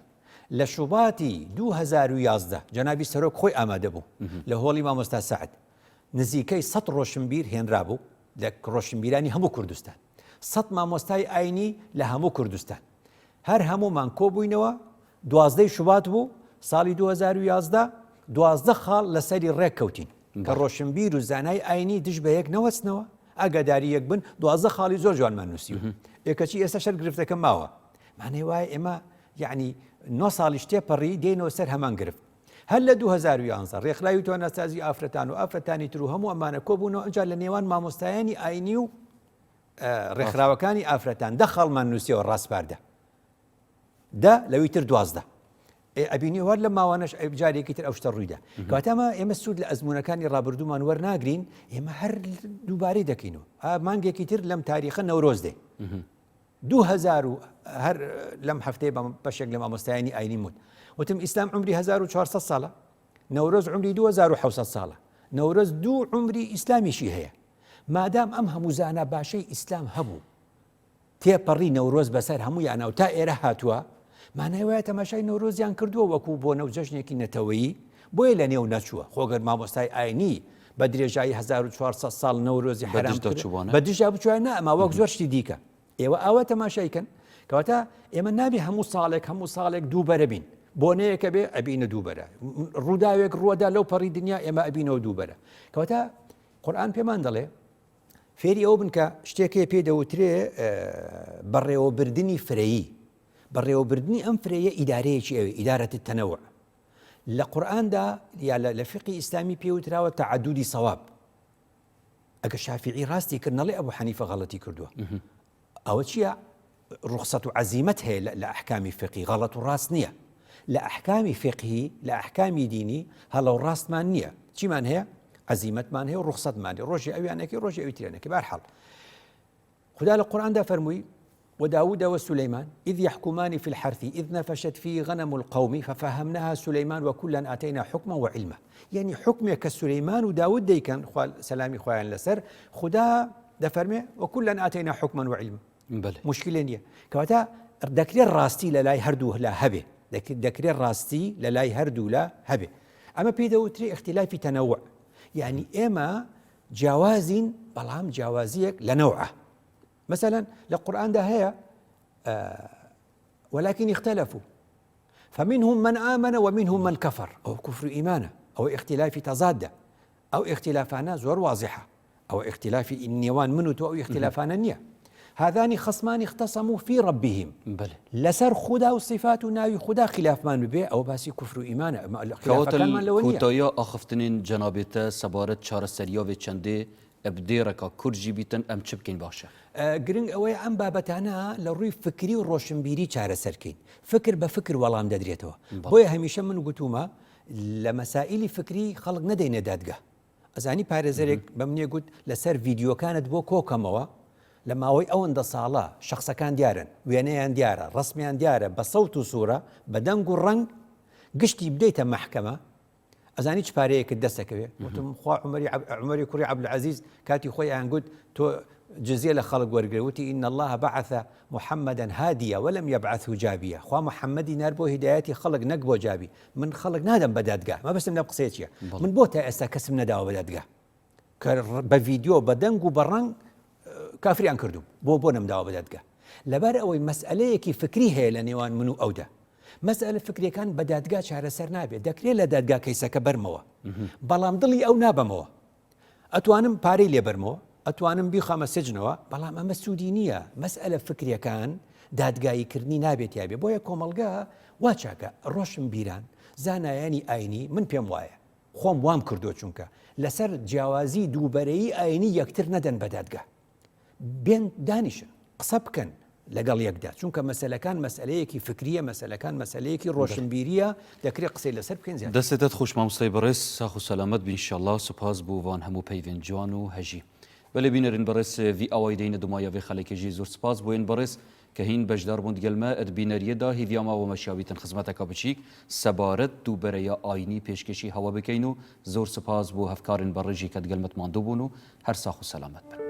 لە شوباتی 2011 جەنابی سەرۆک خۆی ئامادە بوو لە هۆڵی مامۆستا سەعد نزیکەی 100 ڕۆشنبیر هێنرا بوو لە ڕۆشنبیرانی هەموو کوردستان 100 مامۆستای ئاینی لە هەموو کوردستان هەر هەمومان کۆبووینەوە 12 شوبات بوو ساڵی 2011 12 خاڵ لەسەری ڕێک کەوتین کە ڕۆشنبیر و زانای ئاینی دش بە یەک نەوەستنەوە ئەگەداری یەک بن 12 خاڵی زۆر جوانمان نووسی یەکەچی ئێستا شەر گرفتەکەم ماوە مانەی وایە ئێمە یعنی 9 ساڵی شتێپەڕی دێنەوە سەر هەمان گرفت هەر لە 2011 ڕێکخراوی تۆنەسازی ئافرەتان و ئافرەتانی تر و هەموو ئەمانە کۆبوونەوە ئەنجا لە نێوان مامۆستایانی ئاینی و ڕێکخراوەکانی ئافرەتان دە خاڵمان نووسیەوە ڕاستپاردە دا لەوی تر 12 ئەبینی وەر لە ماوانش جارێکی تر ئەو شتە ڕوویدا کاتەمە ئێمە سوود لە ئەزمونونەکانی ڕابردوومان وەرناگرین ئێمە هەر دووبارەی دەکەینەوە مانگێکی تر لەم تاریخە نەورۆز دێ 2000 هەر لەم هەفتەیە بەشێک لە مامۆستایانی ئاینی موت وتم ئیسلام عمری 1400 ساڵە نەورۆز عمری 2700 ساڵە نەورۆز دوو عمری ئیسلامیشی هەیە مادام ئەم هەموو زانە باشەی ئیسلام هەبوو تێپەڕی نەورۆز بەسەر هەموویانە و تا ئێرە هاتووە مانای وایە تەماشای نەورۆزیان کردووە وەکو بۆ نەوجەژنێکی نەتەوەیی بۆیە لە نێو نەچووە خۆگەر مامۆستای ئاینی بە درێژایی 1400 ساڵ نەورۆزی حرام بە دژا بچوانە ئەما وەک زۆر شتی دیکە ئێوە ئاوە تەماشایکەن کەواتە ئێمە نابێ هەموو ساڵێک دووبەرە بین بۆنەیەکە بێ ئەبینە دووبەرە ڕووداوێک ڕووەدا لەو پەڕی دنیا ئێمە ئەبینەوە دووبەرە کەواتە قورئان پێمان دەڵێ فێری ئەو بن کە شتێکێ پێ دەوترێ بەڕێوەبردننی فرەیی بەڕێوەبردننی ئەم فرەیە ئیدارەیەکی ئەوێ ئیدارەتی تەنەوع لە قورئاندا یا لە فقی ئیسلامی پێوتراوە تەعەدودی سەواب ئەگە شافعی ڕاستی کرد نەڵێ ئەبوو حەنیفە غەڵەتی کردووە ئەوە چییە ڕوخسەت و عەزیمەت هەیە لە ئەحکامی فقی غەڵەت و ڕاست نییە لە ئەحکامی فقهی لە ئەحکامی دینی هەڵە و ڕاستمان نییە چیمان هەیە عەزیمەتمان هەیە و ڕوخسەتمان هەیە ڕۆژی ئەویانەکەی ڕۆژی ئەوی ترێنەکەی بەرحەڵ خدا لە قورئاندا فەرمووی وداود وسليمان إذ يحكمان في الحرث إذ نفشت فيه غنم القوم ففهمناها سليمان وكلا آتينا حكما وعلما يعني حكمك كسليمان وداود دي كان سلامي خوان لسر خدا دفرمي وكلا آتينا حكما وعلما بله مشكلة نية كواتا دكري الراستي للاي هردو لا هبه دكري الراستي للاي هردو لا هبه أما بيدوتري اختلاف تنوع يعني إما جوازين بلام جوازيك لنوعه مثلا للقرآن ده هي ولكن اختلفوا فمنهم من آمن ومنهم من كفر أو كفر إيمانه أو اختلاف تضاد أو اختلافنا زور واضحة أو اختلاف النيوان منه أو اختلافنا النية هذان خصمان اختصموا في ربهم بله لسر خدا وصفات ناوي خدا خلاف ما نبي أو باسي كفر إيمانه خلاف كان من لونية كوتايا أخفتنين جنابته سبارت شار سريا وچنده ابديرك كرجي بيتن ام چبكين باشا گرنگ ئەوەی ئەم بابەتانە لە ڕووی فکری و ڕۆشنبیری چارەسەرکەین فکر بە فکر وەڵام دەدرێتەوە بۆیە هەمیشە من گوتومە لە مەسائلی فکری خەڵک نەدەینە دادگا ئەزانی پارێزەرێک بە منێ گوت لەسەر ڤیدیۆکانت بۆ کۆکەمەوە لە ماوەی ئەوەندە ساڵە شخصەکان دیارن وێنەیان دیارە ڕسمیان دیارە بە سەوت و سوورە بە دەنگ و ڕەنگ گشتی بدەیتە مەحکەمە ئەزانی چ پارەیەکت دەستەکەوێ وتم خوا عمەری کوڕی عەبدولعەزیز کاتی خۆی ئەیانگوت تۆ جزية لخلق ورقوتي إن الله بعث محمدا هاديا ولم يبعثه جابيا خوا محمد نربو هداياتي خلق نقبو جابي من خلق نادم بدادقاه ما بس نبقى سيتيا من بوتا استا كسم نداو بدادقاه بفيديو بدنق وبرنگ كافري انكردو بو نمداو بدادقاه لبار اوي مسألة كي فكري هي لنيوان منو اودا مسألة فكرية كان بدادقاه شهر سر نابي دكري لدادقاه كيسا كبرموا بلام ضلي او نابموا اتوانم باري لي برموا ئەتوانم بیخەمە سجنەوە بەڵام ئەمە سوودی نییە مەسئلە فکریەکان دادگاییکردنی نابێت یابێ بۆیە کۆمەلگا وا چاکە ڕۆشن بیران زانایانی ئاینی من پێم وایە خۆم وام کردو چونکە لەسەر جیاوازی دووبەرەیی ئاینی یەکتر نەدەن بە دادگا بێن دانیشن قسە بکەن لەگەڵ یەکدا چونکە مەسەلەکان مەسئلەیەکی فکریە مەسەلەکان مەسەلەیەکی ڕۆشنبیریە دەکرێت قسەی لەسەر بکەین زیاد دەستێتت خوش مامۆستای بەڕێز ساخ و سەلامەت بینشەڵڵا سوپاس بۆ وان هەموو پەیوێن جوان و هەژی بەلێ بینەرن بەڕێز ڤی ئەوای دەینە دومایەوێ خەڵێکێژی زۆر سپاس بۆین بەڕێز کە هین بەشدار بوون دگەلمە ئەدبینەریەدا هیڤیاماوە مەشیاویتن خزمەتەکە بچیک سەبارەت دووبەرەیە ئاینی پێشکەشی هەوە بکەین و زۆر سپاس بۆ هەفکارن بەڕێژی کە دگەلمەتماندوو بوون و هەر ساخ و سەلامەت بن.